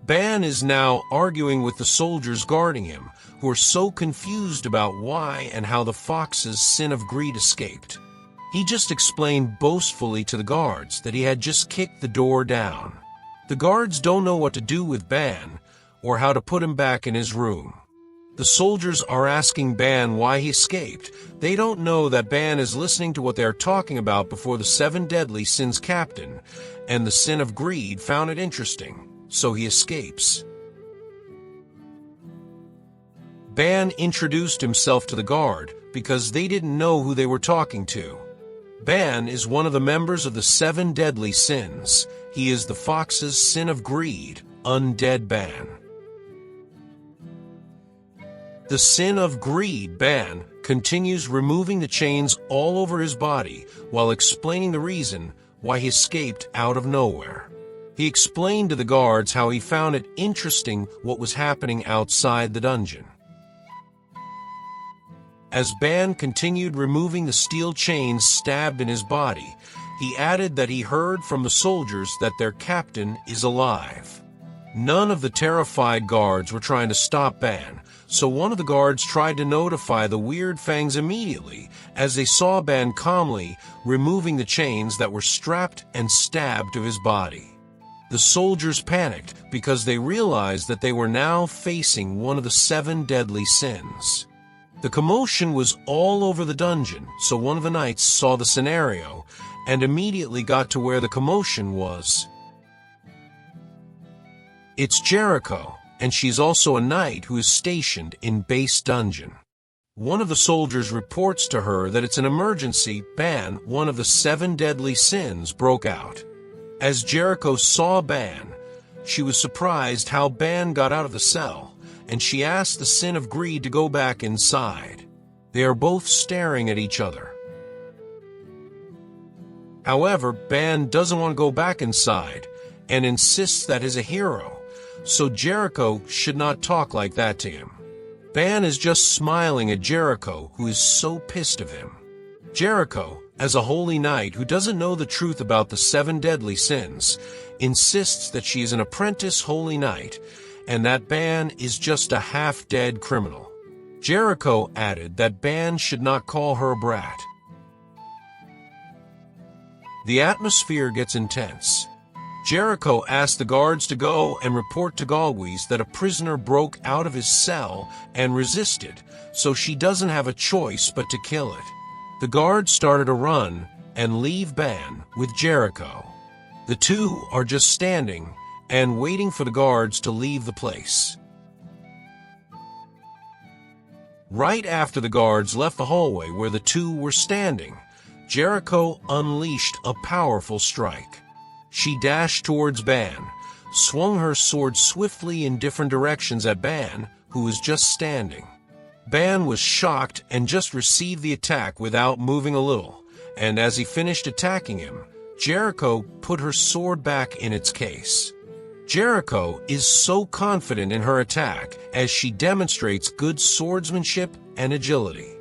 Ban is now arguing with the soldiers guarding him, who are so confused about why and how the fox's sin of greed escaped. He just explained boastfully to the guards that he had just kicked the door down. The guards don't know what to do with Ban or how to put him back in his room. The soldiers are asking Ban why he escaped. They don't know that Ban is listening to what they are talking about before the 7 deadly sins captain, and the sin of greed found it interesting. So he escapes. Ban introduced himself to the guard because they didn't know who they were talking to. Ban is one of the members of the 7 deadly sins. He is the fox's sin of greed, undead Ban. The sin of greed, Ban, continues removing the chains all over his body while explaining the reason why he escaped out of nowhere. He explained to the guards how he found it interesting what was happening outside the dungeon. As Ban continued removing the steel chains stabbed in his body, he added that he heard from the soldiers that their captain is alive. None of the terrified guards were trying to stop Ban, so one of the guards tried to notify the Weird Fangs immediately as they saw Ban calmly removing the chains that were strapped and stabbed to his body. The soldiers panicked because they realized that they were now facing one of the 7 deadly sins. The commotion was all over the dungeon, so one of the knights saw the scenario and immediately got to where the commotion was. It's Jericho, and she's also a knight who is stationed in base dungeon. One of the soldiers reports to her that it's an emergency. Ban, one of the 7 deadly sins, broke out. As Jericho saw Ban, she was surprised how Ban got out of the cell, and she asked the sin of greed to go back inside. They are both staring at each other. However, Ban doesn't want to go back inside and insists that he's a hero, so Jericho should not talk like that to him. Ban is just smiling at Jericho, who is so pissed of him. Jericho, as a holy knight who doesn't know the truth about the 7 deadly sins, insists that she is an apprentice holy knight and that Ban is just a half-dead criminal. Jericho added that Ban should not call her a brat. The atmosphere gets intense. Jericho asked the guards to go and report to Galwes that a prisoner broke out of his cell and resisted, so she doesn't have a choice but to kill it. The guards started a run and leave Ban with Jericho. The two are just standing and waiting for the guards to leave the place. Right after the guards left the hallway where the two were standing, Jericho unleashed a powerful strike. She dashed towards Ban, swung her sword swiftly in different directions at Ban, who was just standing. Ban was shocked and just received the attack without moving a little, and as he finished attacking him, Jericho put her sword back in its case. Jericho is so confident in her attack as she demonstrates good swordsmanship and agility.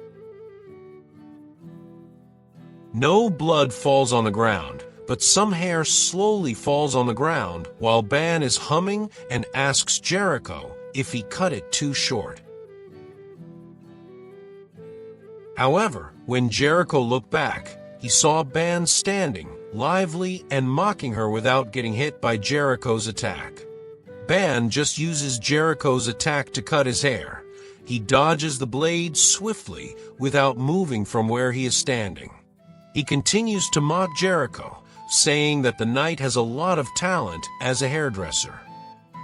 No blood falls on the ground, but some hair slowly falls on the ground while Ban is humming and asks Jericho if he cut it too short. However, when Jericho looked back, he saw Ban standing, lively and mocking her without getting hit by Jericho's attack. Ban just uses Jericho's attack to cut his hair. He dodges the blade swiftly without moving from where he is standing. He continues to mock Jericho, saying that the knight has a lot of talent as a hairdresser.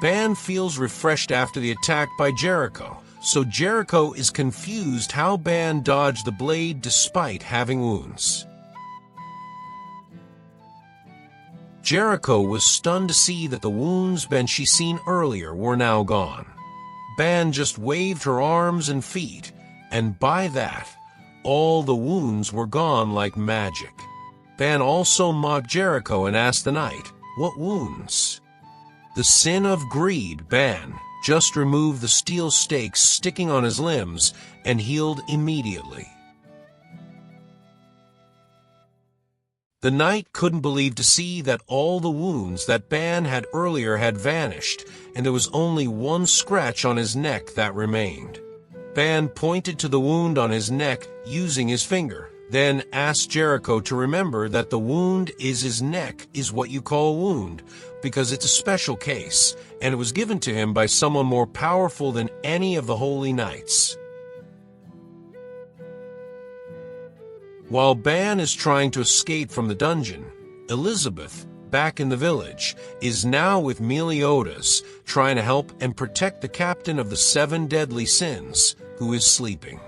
Ban feels refreshed after the attack by Jericho, so Jericho is confused how Ban dodged the blade despite having wounds. Jericho was stunned to see that the wounds she seen earlier were now gone. Ban just waved her arms and feet, and by that, all the wounds were gone like magic. Ban also mocked Jericho and asked the knight, "What wounds?" The sin of greed, Ban just removed the steel stakes sticking on his limbs and healed immediately. The knight couldn't believe to see that all the wounds that Ban had earlier had vanished, and there was only one scratch on his neck that remained. Ban pointed to the wound on his neck using his finger, then asked Jericho to remember that the wound is his neck is what you call a wound, because it's a special case, and it was given to him by someone more powerful than any of the holy knights. While Ban is trying to escape from the dungeon, Elizabeth, back in the village, is now with Meliodas, trying to help and protect the captain of the 7 deadly sins, who is sleeping.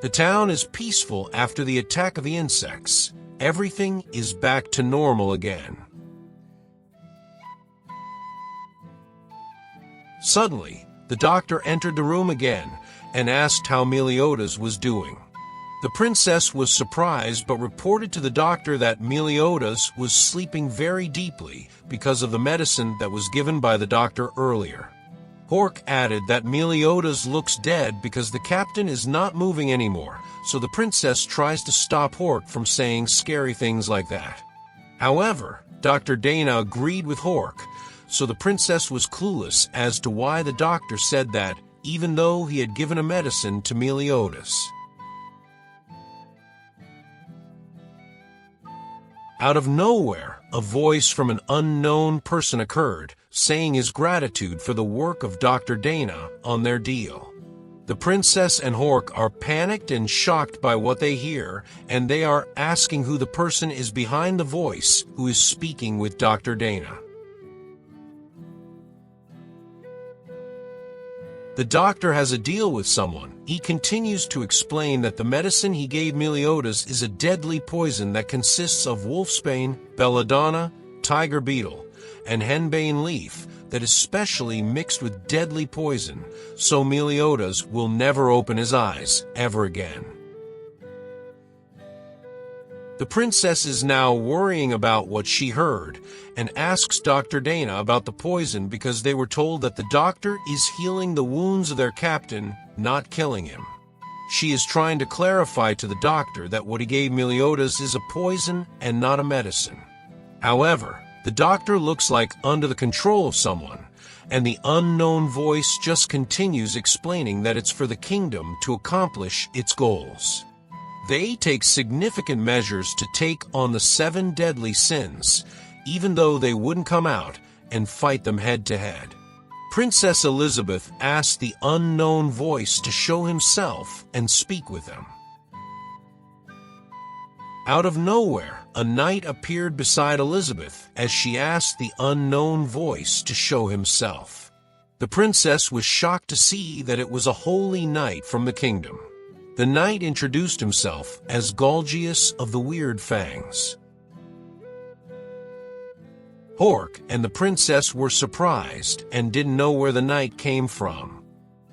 The town is peaceful after the attack of the insects, everything is back to normal again. Suddenly, the doctor entered the room again and asked how Meliodas was doing. The princess was surprised but reported to the doctor that Meliodas was sleeping very deeply because of the medicine that was given by the doctor earlier. Hork added that Meliodas looks dead because the captain is not moving anymore, so the princess tries to stop Hork from saying scary things like that. However, Dr. Dana agreed with Hork, so the princess was clueless as to why the doctor said that, even though he had given a medicine to Meliodas. Out of nowhere, a voice from an unknown person occurred, saying his gratitude for the work of Dr. Dana on their deal. The princess and Hork are panicked and shocked by what they hear, and they are asking who the person is behind the voice who is speaking with Dr. Dana. The doctor has a deal with someone. He continues to explain that the medicine he gave Meliodas is a deadly poison that consists of wolfsbane, belladonna, tiger beetle, and henbane leaf that is specially mixed with deadly poison, so Meliodas will never open his eyes ever again. The princess is now worrying about what she heard and asks Dr. Dana about the poison because they were told that the doctor is healing the wounds of their captain, not killing him. She is trying to clarify to the doctor that what he gave Meliodas is a poison and not a medicine. However, the doctor looks like under the control of someone, and the unknown voice just continues explaining that it's for the kingdom to accomplish its goals. They take significant measures to take on the 7 deadly sins, even though they wouldn't come out and fight them head to head. Princess Elizabeth asked the unknown voice to show himself and speak with them. Out of nowhere, a knight appeared beside Elizabeth as she asked the unknown voice to show himself. The princess was shocked to see that it was a holy knight from the kingdom. The knight introduced himself as Galgius of the Weird Fangs. Hork and the princess were surprised and didn't know where the knight came from.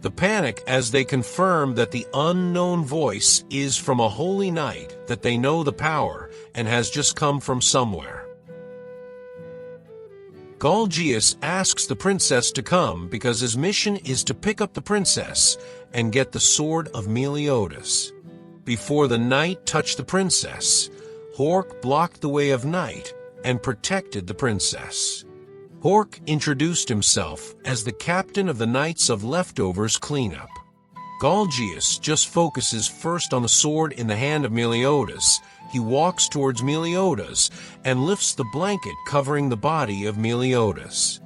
The panic as they confirmed that the unknown voice is from a holy knight that they know the power and has just come from somewhere. Galgius asks the princess to come because his mission is to pick up the princess and get the sword of Meliodas. Before the knight touched the princess, Hork blocked the way of Night and protected the princess. Hork introduced himself as the captain of the Knights of Leftovers cleanup. Galgius just focuses first on the sword in the hand of Meliodas. He walks towards Meliodas and lifts the blanket covering the body of Meliodas.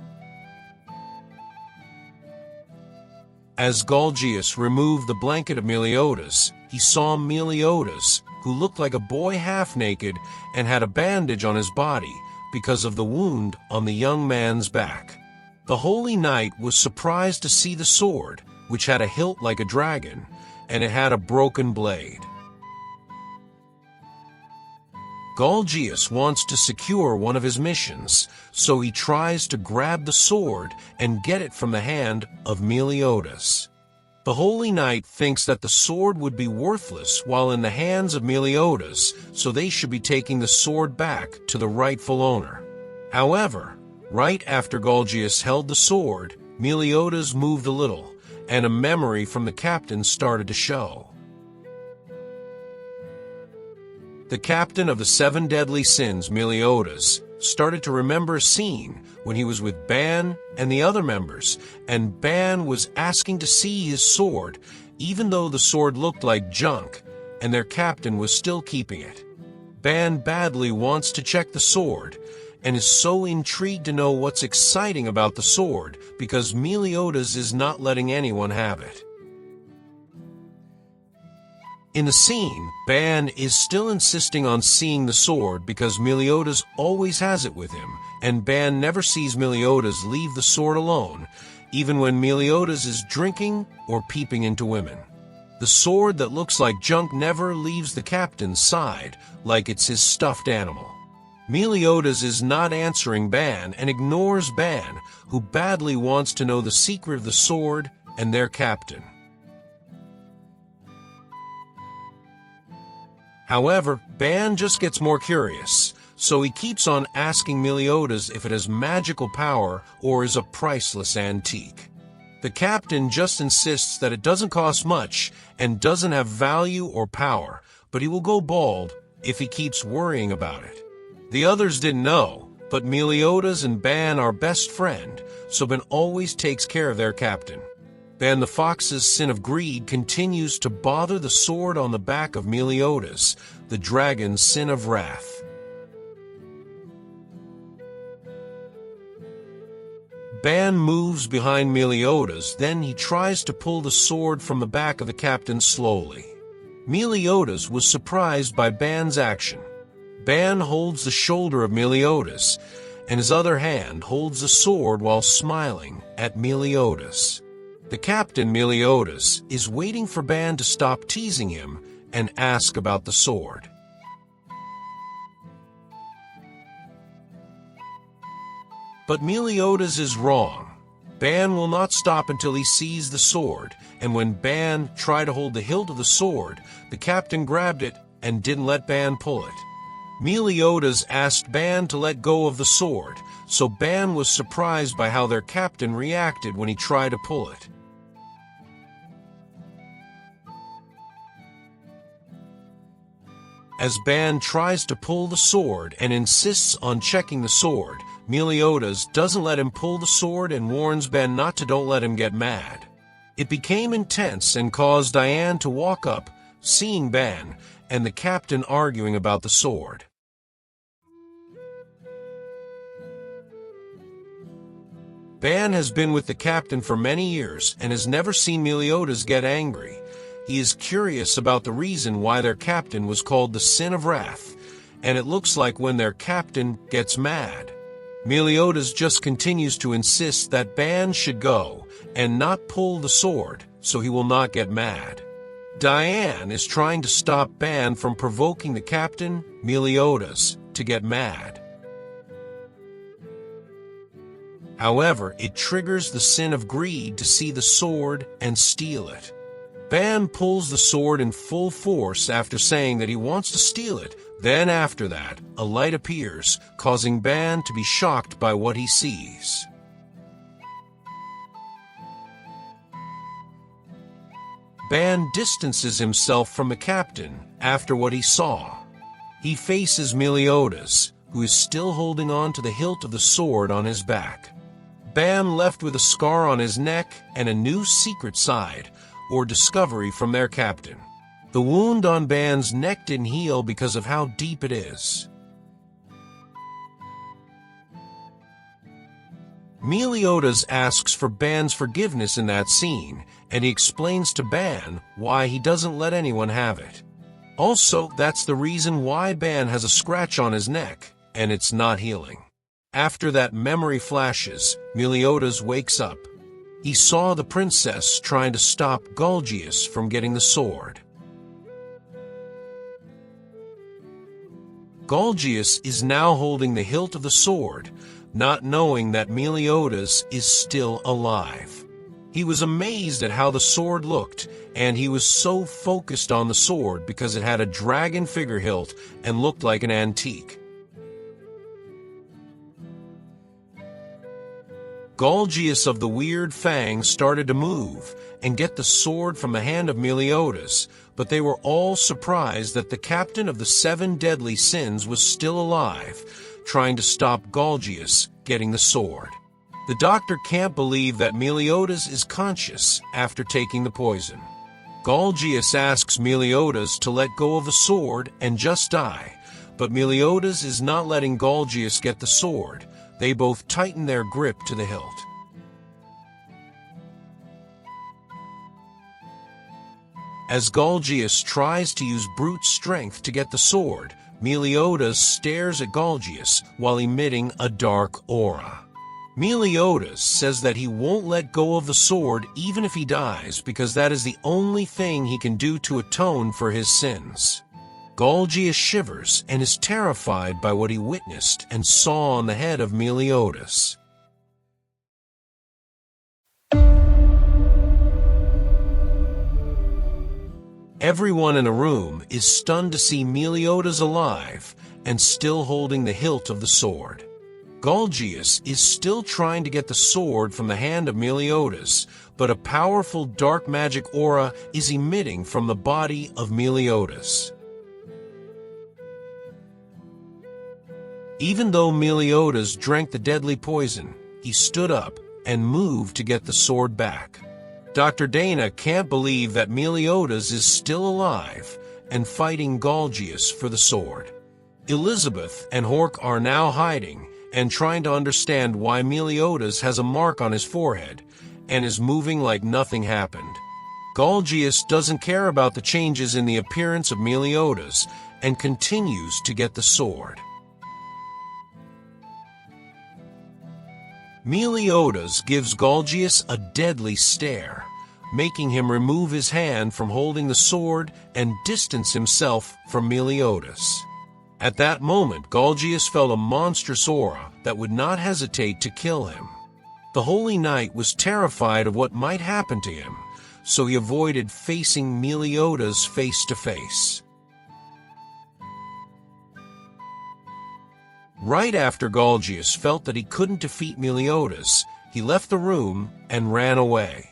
As Galgius removed the blanket of Meliodas, he saw Meliodas, who looked like a boy half-naked and had a bandage on his body because of the wound on the young man's back. The Holy Knight was surprised to see the sword, which had a hilt like a dragon, and it had a broken blade. Galgius wants to secure one of his missions, so he tries to grab the sword and get it from the hand of Meliodas. The Holy Knight thinks that the sword would be worthless while in the hands of Meliodas, so they should be taking the sword back to the rightful owner. However, right after Galgius held the sword, Meliodas moved a little, and a memory from the captain started to show. The captain of the 7 deadly sins, Meliodas, started to remember a scene when he was with Ban and the other members, and Ban was asking to see his sword, even though the sword looked like junk, and their captain was still keeping it. Ban badly wants to check the sword, and is so intrigued to know what's exciting about the sword, because Meliodas is not letting anyone have it. In the scene, Ban is still insisting on seeing the sword because Meliodas always has it with him, and Ban never sees Meliodas leave the sword alone, even when Meliodas is drinking or peeping into women. The sword that looks like junk never leaves the captain's side, like it's his stuffed animal. Meliodas is not answering Ban and ignores Ban, who badly wants to know the secret of the sword and their captain. However, Ban just gets more curious, so he keeps on asking Meliodas if it has magical power or is a priceless antique. The captain just insists that it doesn't cost much and doesn't have value or power, but he will go bald if he keeps worrying about it. The others didn't know, but Meliodas and Ban are best friend, so Ban always takes care of their captain. Ban the Fox's sin of greed continues to bother the sword on the back of Meliodas, the dragon's sin of wrath. Ban moves behind Meliodas, then he tries to pull the sword from the back of the captain slowly. Meliodas was surprised by Ban's action. Ban holds the shoulder of Meliodas, and his other hand holds the sword while smiling at Meliodas. The captain, Meliodas, is waiting for Ban to stop teasing him and ask about the sword. But Meliodas is wrong. Ban will not stop until he sees the sword, and when Ban tried to hold the hilt of the sword, the captain grabbed it and didn't let Ban pull it. Meliodas asked Ban to let go of the sword, so Ban was surprised by how their captain reacted when he tried to pull it. As Ban tries to pull the sword and insists on checking the sword, Meliodas doesn't let him pull the sword and warns Ban not to don't let him get mad. It became intense and caused Diane to walk up, seeing Ban and the captain arguing about the sword. Ban has been with the captain for many years and has never seen Meliodas get angry. He is curious about the reason why their captain was called the Sin of Wrath, and it looks like when their captain gets mad. Meliodas just continues to insist that Ban should go and not pull the sword, so he will not get mad. Diane is trying to stop Ban from provoking the captain, Meliodas, to get mad. However, it triggers the sin of greed to see the sword and steal it. Ban pulls the sword in full force after saying that he wants to steal it. Then after that, a light appears, causing Ban to be shocked by what he sees. Ban distances himself from the captain after what he saw. He faces Meliodas, who is still holding on to the hilt of the sword on his back. Ban left with a scar on his neck and a new secret side, or discovery from their captain. The wound on Ban's neck didn't heal because of how deep it is. Meliodas asks for Ban's forgiveness in that scene, and he explains to Ban why he doesn't let anyone have it. Also, that's the reason why Ban has a scratch on his neck, and it's not healing. After that memory flashes, Meliodas wakes up. He saw the princess trying to stop Galgius from getting the sword. Galgius is now holding the hilt of the sword, not knowing that Meliodas is still alive. He was amazed at how the sword looked, and he was so focused on the sword because it had a dragon figure hilt and looked like an antique. Galgius of the weird fangs started to move and get the sword from the hand of Meliodas, but they were all surprised that the captain of the 7 deadly sins was still alive, trying to stop Galgius getting the sword. The doctor can't believe that Meliodas is conscious after taking the poison. Galgius asks Meliodas to let go of the sword and just die, but Meliodas is not letting Galgius get the sword. They both tighten their grip to the hilt. As Galgius tries to use brute strength to get the sword, Meliodas stares at Galgius while emitting a dark aura. Meliodas says that he won't let go of the sword even if he dies because that is the only thing he can do to atone for his sins. Galgius shivers and is terrified by what he witnessed and saw on the head of Meliodas. Everyone in the room is stunned to see Meliodas alive and still holding the hilt of the sword. Galgius is still trying to get the sword from the hand of Meliodas, but a powerful dark magic aura is emitting from the body of Meliodas. Even though Meliodas drank the deadly poison, he stood up and moved to get the sword back. Dr. Dana can't believe that Meliodas is still alive and fighting Galgius for the sword. Elizabeth and Hork are now hiding and trying to understand why Meliodas has a mark on his forehead and is moving like nothing happened. Galgius doesn't care about the changes in the appearance of Meliodas and continues to get the sword. Meliodas gives Galgius a deadly stare, making him remove his hand from holding the sword and distance himself from Meliodas. At that moment, Galgius felt a monstrous aura that would not hesitate to kill him. The Holy Knight was terrified of what might happen to him, so he avoided facing Meliodas face to face. Right after Galgius felt that he couldn't defeat Meliodas, he left the room and ran away.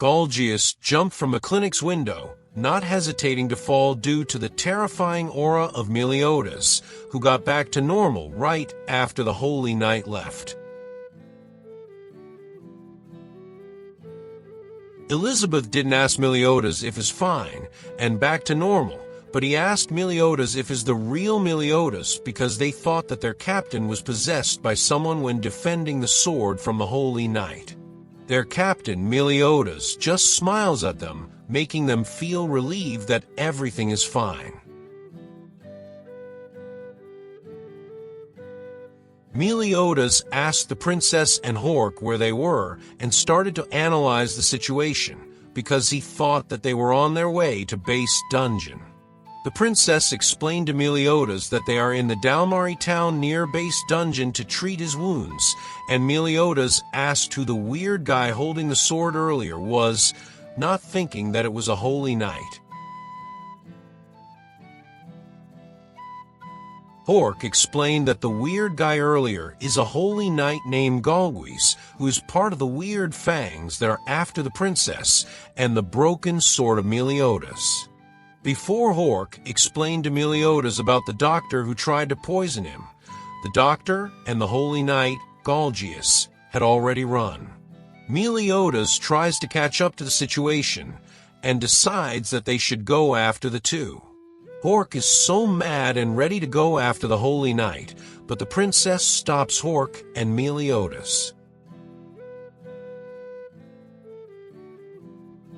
Galgius jumped from a clinic's window, not hesitating to fall due to the terrifying aura of Meliodas, who got back to normal right after the Holy Knight left. Elizabeth didn't ask Meliodas if he's fine and back to normal, but he asked Meliodas if he's the real Meliodas because they thought that their captain was possessed by someone when defending the sword from the Holy Knight. Their captain, Meliodas, just smiles at them, making them feel relieved that everything is fine. Meliodas asked the princess and Hork where they were and started to analyze the situation because he thought that they were on their way to base dungeon. The princess explained to Meliodas that they are in the Dalmari town near base dungeon to treat his wounds, and Meliodas asked who the weird guy holding the sword earlier was, not thinking that it was a holy knight. Hork explained that the weird guy earlier is a holy knight named Galguis, who is part of the weird fangs that are after the princess and the broken sword of Meliodas. Before Hork explained to Meliodas about the doctor who tried to poison him, the doctor and the holy knight, Galgius, had already run. Meliodas tries to catch up to the situation and decides that they should go after the two. Hork is so mad and ready to go after the Holy Knight, but the princess stops Hork and Meliodas.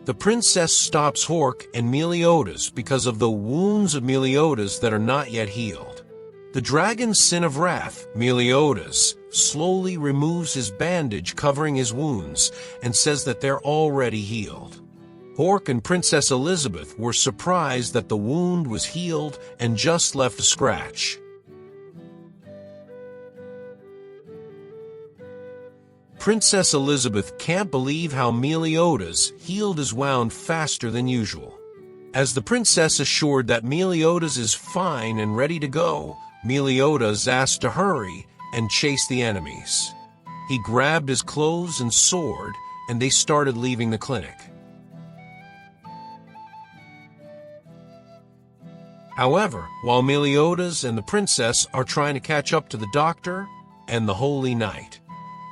The princess stops Hork and Meliodas because of the wounds of Meliodas that are not yet healed. The dragon's sin of wrath, Meliodas, slowly removes his bandage covering his wounds and says that they're already healed. Hork and Princess Elizabeth were surprised that the wound was healed and just left a scratch. Princess Elizabeth can't believe how Meliodas healed his wound faster than usual. As the princess assured that Meliodas is fine and ready to go, Meliodas asked to hurry and chase the enemies. He grabbed his clothes and sword, and they started leaving the clinic. However, while Meliodas and the princess are trying to catch up to the doctor and the Holy Knight,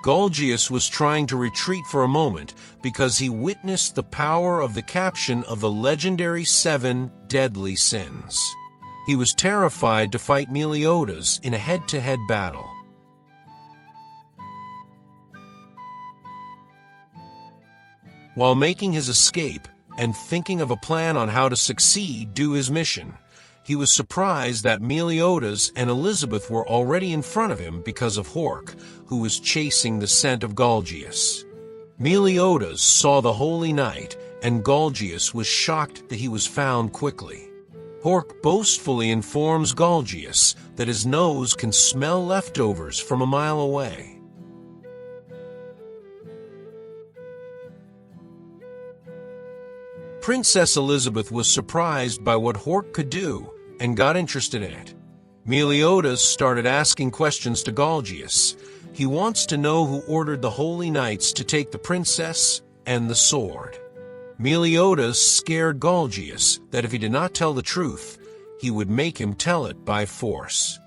Galgius was trying to retreat for a moment because he witnessed the power of the caption of the legendary 7 deadly sins. He was terrified to fight Meliodas in a head-to-head battle. While making his escape and thinking of a plan on how to succeed do his mission, He was surprised that Meliodas and Elizabeth were already in front of him because of Hork, who was chasing the scent of Galgius. Meliodas saw the Holy Knight, and Galgius was shocked that he was found quickly. Hork boastfully informs Galgius that his nose can smell leftovers from a mile away. Princess Elizabeth was surprised by what Hork could do and got interested in it. Meliodas started asking questions to Galgius. He wants to know who ordered the Holy Knights to take the princess and the sword. Meliodas scared Galgius that if he did not tell the truth, he would make him tell it by force.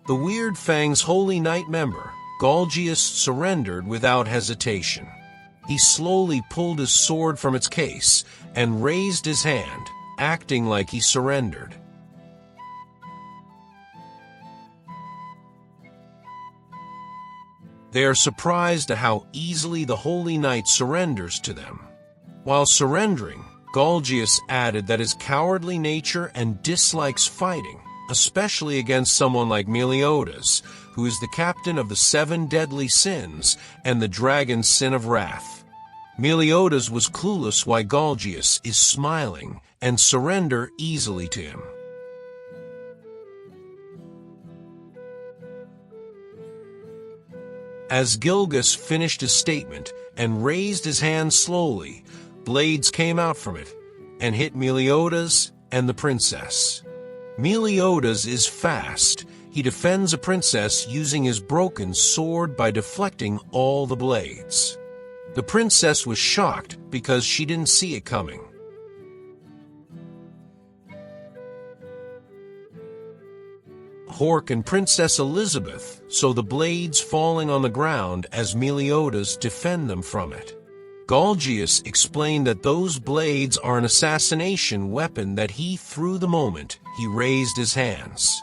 The Weird Fang's Holy Knight member, Galgius, surrendered without hesitation. He slowly pulled his sword from its case and raised his hand, acting like he surrendered. They are surprised at how easily the Holy Knight surrenders to them. While surrendering, Galgius added that his cowardly nature and dislikes fighting, especially against someone like Meliodas, who is the captain of the 7 deadly sins and the dragon's sin of wrath. Meliodas was clueless why Galgius is smiling and surrender easily to him. As Gilgus finished his statement and raised his hand slowly, blades came out from it and hit Meliodas and the princess. Meliodas is fast. He defends a princess using his broken sword by deflecting all the blades. The princess was shocked because she didn't see it coming. Hork and Princess Elizabeth saw the blades falling on the ground as Meliodas defend them from it. Galgius explained that those blades are an assassination weapon that he threw the moment he raised his hands.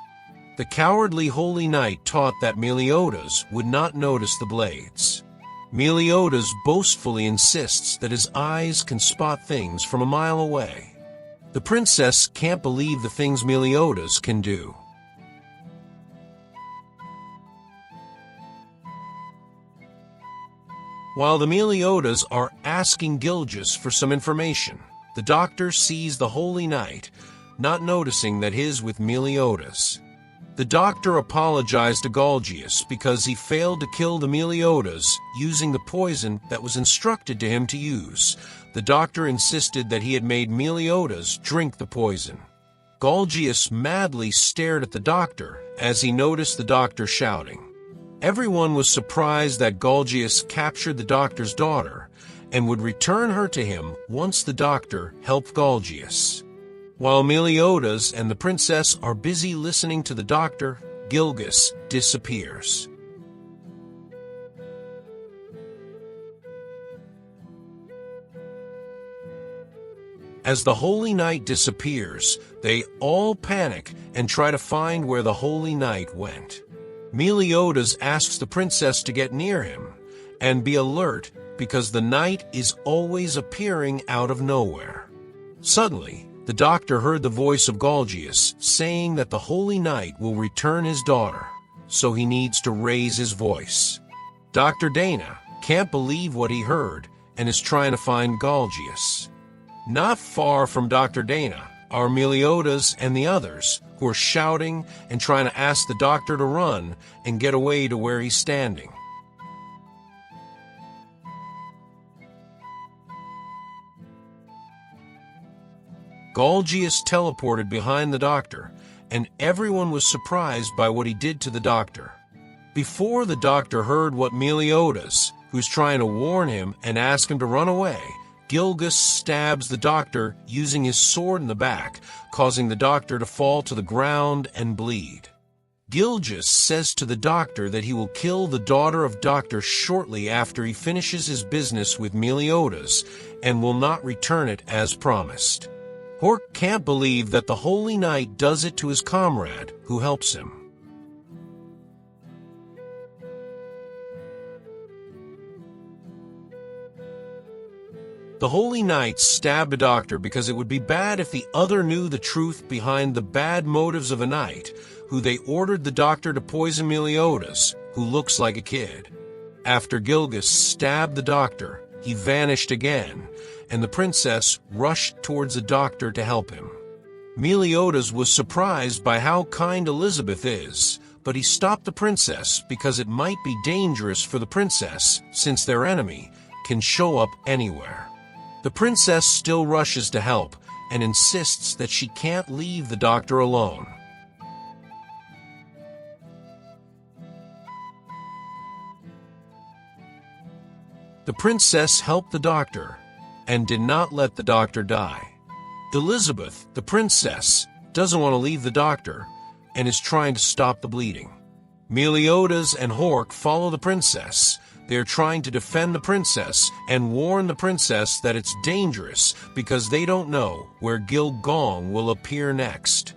The cowardly Holy Knight taught that Meliodas would not notice the blades. Meliodas boastfully insists that his eyes can spot things from a mile away. The princess can't believe the things Meliodas can do. While the Meliodas are asking Gilgus for some information, the doctor sees the Holy Knight, not noticing that his with Meliodas. The doctor apologized to Galgius because he failed to kill the Meliodas using the poison that was instructed to him to use. The doctor insisted that he had made Meliodas drink the poison. Galgius madly stared at the doctor as he noticed the doctor shouting. Everyone was surprised that Galgius captured the doctor's daughter and would return her to him once the doctor helped Galgius. While Meliodas and the princess are busy listening to the doctor, Gilgus disappears. As the Holy Knight disappears, they all panic and try to find where the Holy Knight went. Meliodas asks the princess to get near him and be alert because the knight is always appearing out of nowhere. Suddenly, the doctor heard the voice of Galgius saying that the Holy Knight will return his daughter, so he needs to raise his voice. Dr. Dana can't believe what he heard and is trying to find Galgius. Not far from Dr. Dana are Meliodas and the others, who are shouting and trying to ask the doctor to run and get away to where he's standing. Galgius teleported behind the doctor, and everyone was surprised by what he did to the doctor. Before the doctor heard what Meliodas, who's trying to warn him and ask him to run away, Gilgus stabs the doctor using his sword in the back, causing the doctor to fall to the ground and bleed. Gilgus says to the doctor that he will kill the daughter of Doctor shortly after he finishes his business with Meliodas and will not return it as promised. Hork can't believe that the Holy Knight does it to his comrade, who helps him. The Holy Knight stabbed a doctor because it would be bad if the other knew the truth behind the bad motives of a knight, who they ordered the doctor to poison Meliodas, who looks like a kid. After Gilgas stabbed the doctor, he vanished again, and the princess rushed towards the doctor to help him. Meliodas was surprised by how kind Elizabeth is, but he stopped the princess because it might be dangerous for the princess, since their enemy can show up anywhere. The princess still rushes to help and insists that she can't leave the doctor alone. The princess helped the doctor and did not let the doctor die. Elizabeth, the princess, doesn't want to leave the doctor and is trying to stop the bleeding. Meliodas and Hork follow the princess. They are trying to defend the princess and warn the princess that it's dangerous because they don't know where Gilgong will appear next.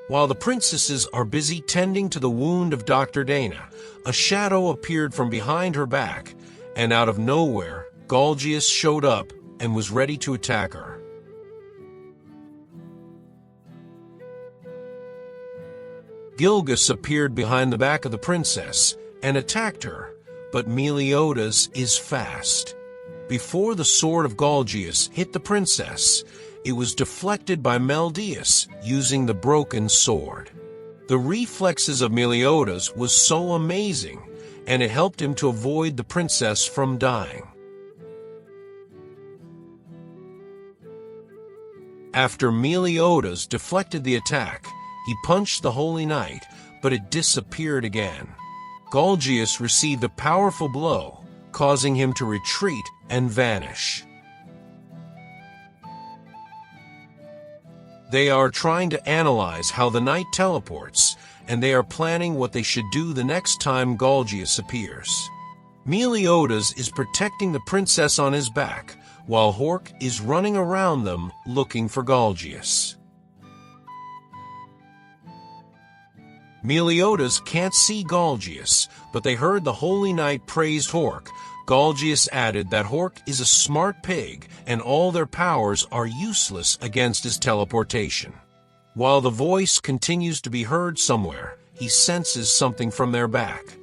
While the princesses are busy tending to the wound of Dr. Dana, a shadow appeared from behind her back, and out of nowhere, Galgius showed up and was ready to attack her. Gilgas appeared behind the back of the princess and attacked her, but Meliodas is fast. Before the sword of Galgius hit the princess, it was deflected by Meliodas using the broken sword. The reflexes of Meliodas was so amazing, and it helped him to avoid the princess from dying. After Meliodas deflected the attack, he punched the Holy Knight, but it disappeared again. Galgius received a powerful blow, causing him to retreat and vanish. They are trying to analyze how the knight teleports, and they are planning what they should do the next time Galgius appears. Meliodas is protecting the princess on his back, while Hork is running around them looking for Galgius. Meliodas can't see Galgius, but they heard the Holy Knight praised Hork. Galgius added that Hork is a smart pig, and all their powers are useless against his teleportation. While the voice continues to be heard somewhere, he senses something from their back.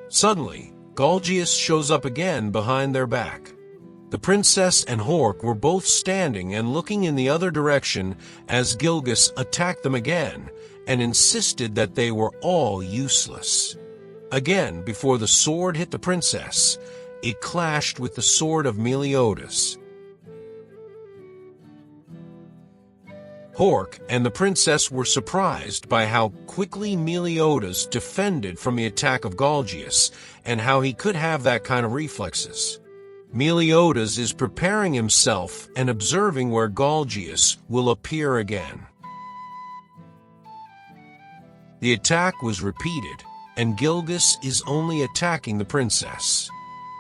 Suddenly, Galgius shows up again behind their back. The princess and Hork were both standing and looking in the other direction as Gilgas attacked them again and insisted that they were all useless. Again, before the sword hit the princess, it clashed with the sword of Meliodas. Hork and the princess were surprised by how quickly Meliodas defended from the attack of Galgius and how he could have that kind of reflexes. Meliodas is preparing himself and observing where Galgius will appear again. The attack was repeated, and Gilgas is only attacking the princess.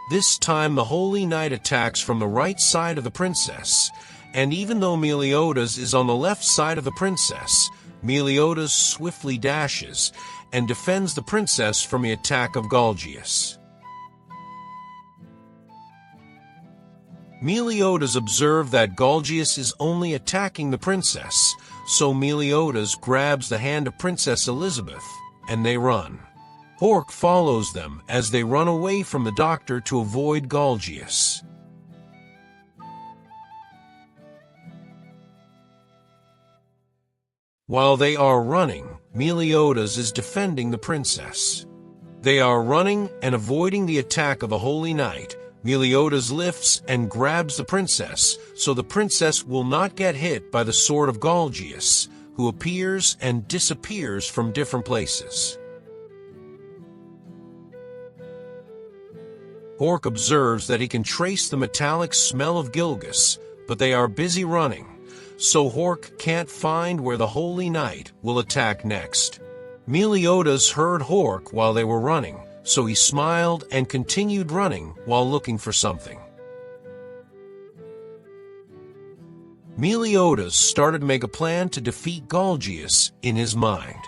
This time the Holy Knight attacks from the right side of the princess, and even though Meliodas is on the left side of the princess, Meliodas swiftly dashes and defends the princess from the attack of Galgius. Meliodas observed that Galgius is only attacking the princess, so Meliodas grabs the hand of Princess Elizabeth, and they run. Hork follows them as they run away from the doctor to avoid Galgius. While they are running, Meliodas is defending the princess. They are running and avoiding the attack of the Holy Knight. Meliodas lifts and grabs the princess, so the princess will not get hit by the sword of Galgius, who appears and disappears from different places. Hork observes that he can trace the metallic smell of Gilgas, but they are busy running, so Hork can't find where the Holy Knight will attack next. Meliodas heard Hork while they were running, so he smiled and continued running while looking for something. Meliodas started to make a plan to defeat Galgius in his mind.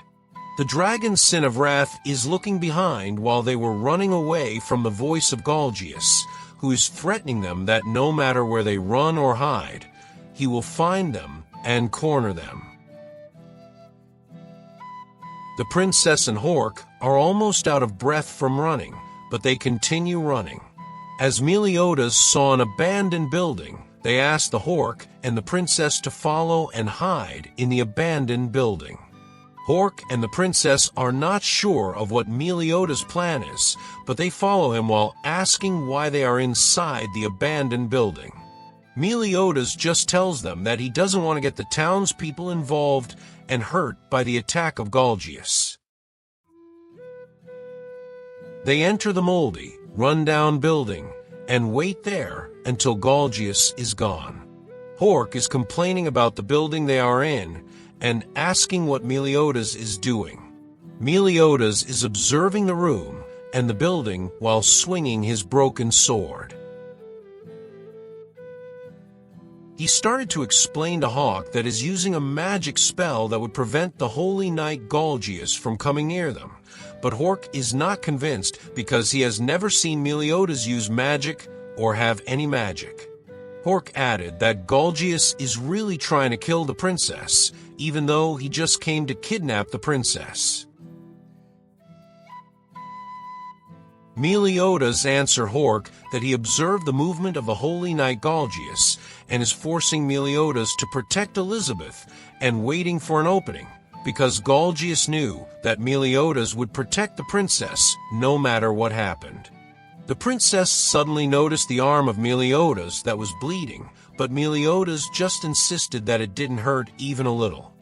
The dragon's sin of wrath is looking behind while they were running away from the voice of Galgius, who is threatening them that no matter where they run or hide, he will find them and corner them. The princess and Hork are almost out of breath from running, but they continue running. As Meliodas saw an abandoned building, they asked the Hork and the princess to follow and hide in the abandoned building. Hork and the princess are not sure of what Meliodas' plan is, but they follow him while asking why they are inside the abandoned building. Meliodas just tells them that he doesn't want to get the townspeople involved and hurt by the attack of Galgius. They enter the moldy, run-down building and wait there until Galgius is gone. Hork is complaining about the building they are in and asking what Meliodas is doing. Meliodas is observing the room and the building while swinging his broken sword. He started to explain to Hawk that he's using a magic spell that would prevent the Holy Knight Galgius from coming near them, but Hork is not convinced because he has never seen Meliodas use magic or have any magic. Hork added that Galgius is really trying to kill the princess, even though he just came to kidnap the princess. Meliodas answered Hork that he observed the movement of the Holy Knight Galgius and is forcing Meliodas to protect Elizabeth and waiting for an opening, because Galgius knew that Meliodas would protect the princess no matter what happened. The princess suddenly noticed the arm of Meliodas that was bleeding, but Meliodas just insisted that it didn't hurt even a little.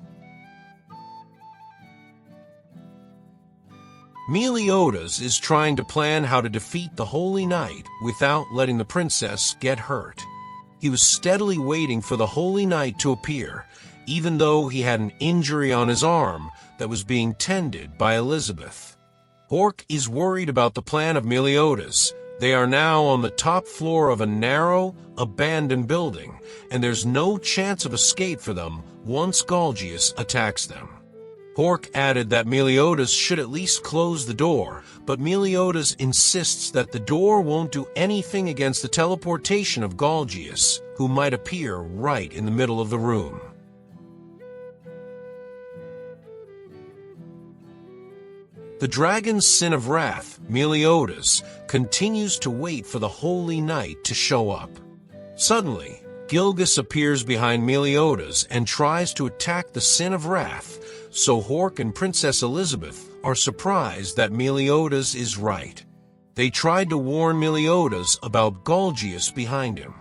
Meliodas is trying to plan how to defeat the Holy Knight without letting the princess get hurt. He was steadily waiting for the Holy Knight to appear, even though he had an injury on his arm that was being tended by Elizabeth. Hork is worried about the plan of Meliodas. They are now on the top floor of a narrow, abandoned building, and there's no chance of escape for them once Galgius attacks them. Hork added that Meliodas should at least close the door, but Meliodas insists that the door won't do anything against the teleportation of Galgius, who might appear right in the middle of the room. The dragon's sin of wrath, Meliodas, continues to wait for the Holy Knight to show up. Suddenly, Gilgus appears behind Meliodas and tries to attack the sin of wrath, so Hork and Princess Elizabeth are surprised that Meliodas is right. They tried to warn Meliodas about Galgius behind him.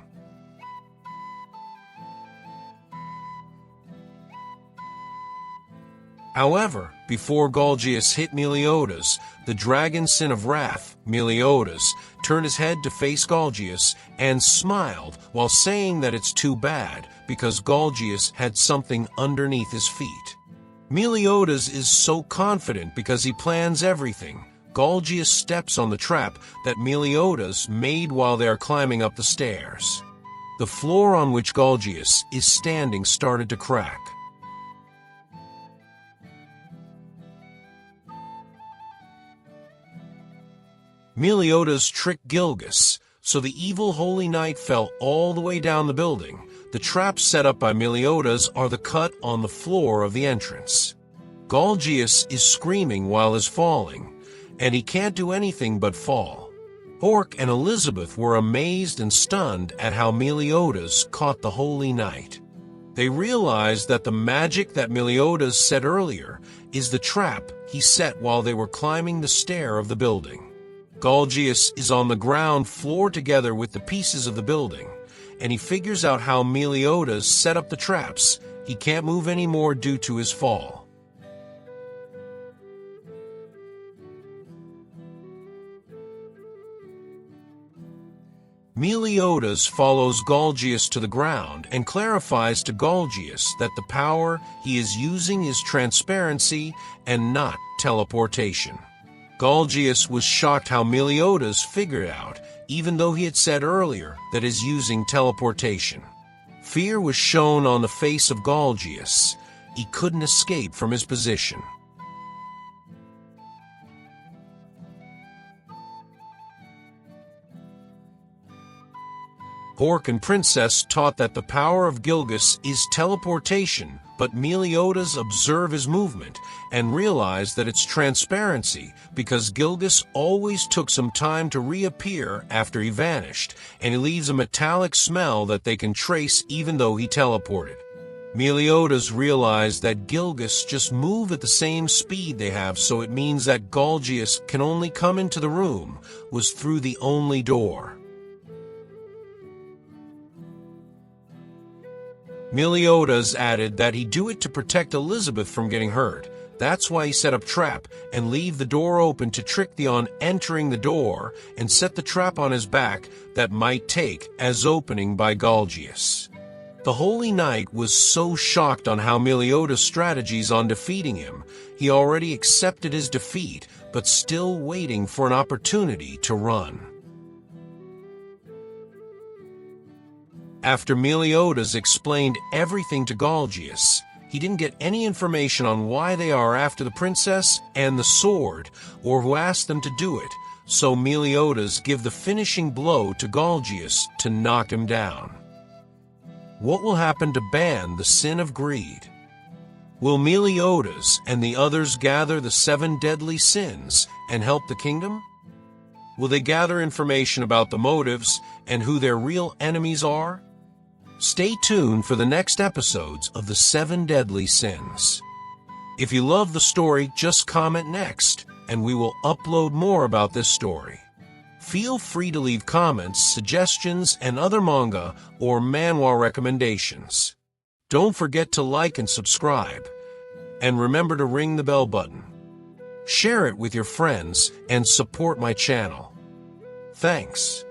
However, before Galgius hit Meliodas, the dragon's sin of wrath, Meliodas, turned his head to face Galgius and smiled while saying that it's too bad because Galgius had something underneath his feet. Meliodas is so confident because he plans everything. Galgius steps on the trap that Meliodas made while they are climbing up the stairs. The floor on which Galgius is standing started to crack. Meliodas tricked Gilgus, so the evil Holy Knight fell all the way down the building. The traps set up by Meliodas are the cut on the floor of the entrance. Galgius is screaming while he's falling, and he can't do anything but fall. Hork and Elizabeth were amazed and stunned at how Meliodas caught the Holy Knight. They realized that the magic that Meliodas said earlier is the trap he set while they were climbing the stair of the building. Galgius is on the ground floor together with the pieces of the building, and he figures out how Meliodas set up the traps. He can't move anymore due to his fall. Meliodas follows Galgius to the ground and clarifies to Galgius that the power he is using is transparency and not teleportation. Galgius was shocked how Meliodas figured out, even though he had said earlier that he's using teleportation. Fear was shown on the face of Galgius. He couldn't escape from his position. Pork and Princess taught that the power of Gilgus is teleportation, but Meliodas observe his movement and realize that it's transparency because Gilgus always took some time to reappear after he vanished, and he leaves a metallic smell that they can trace even though he teleported. Meliodas realized that Gilgus just move at the same speed they have, so it means that Galgius can only come into the room was through the only door. Meliodas added that he'd do it to protect Elizabeth from getting hurt. That's why he set up trap and leave the door open to trick the on entering the door and set the trap on his back that might take as opening by Galgius. The Holy Knight was so shocked on how Meliodas' strategies on defeating him, he already accepted his defeat, but still waiting for an opportunity to run. After Meliodas explained everything to Galgius, he didn't get any information on why they are after the princess and the sword, or who asked them to do it, so Meliodas give the finishing blow to Galgius to knock him down. What will happen to ban the sin of greed? Will Meliodas and the others gather the 7 deadly sins and help the kingdom? Will they gather information about the motives and who their real enemies are? Stay tuned for the next episodes of the 7 Deadly Sins. If you love the story, just comment next, and we will upload more about this story. Feel free to leave comments, suggestions, and other manga or manhwa recommendations. Don't forget to like and subscribe, and remember to ring the bell button. Share it with your friends and support my channel. Thanks.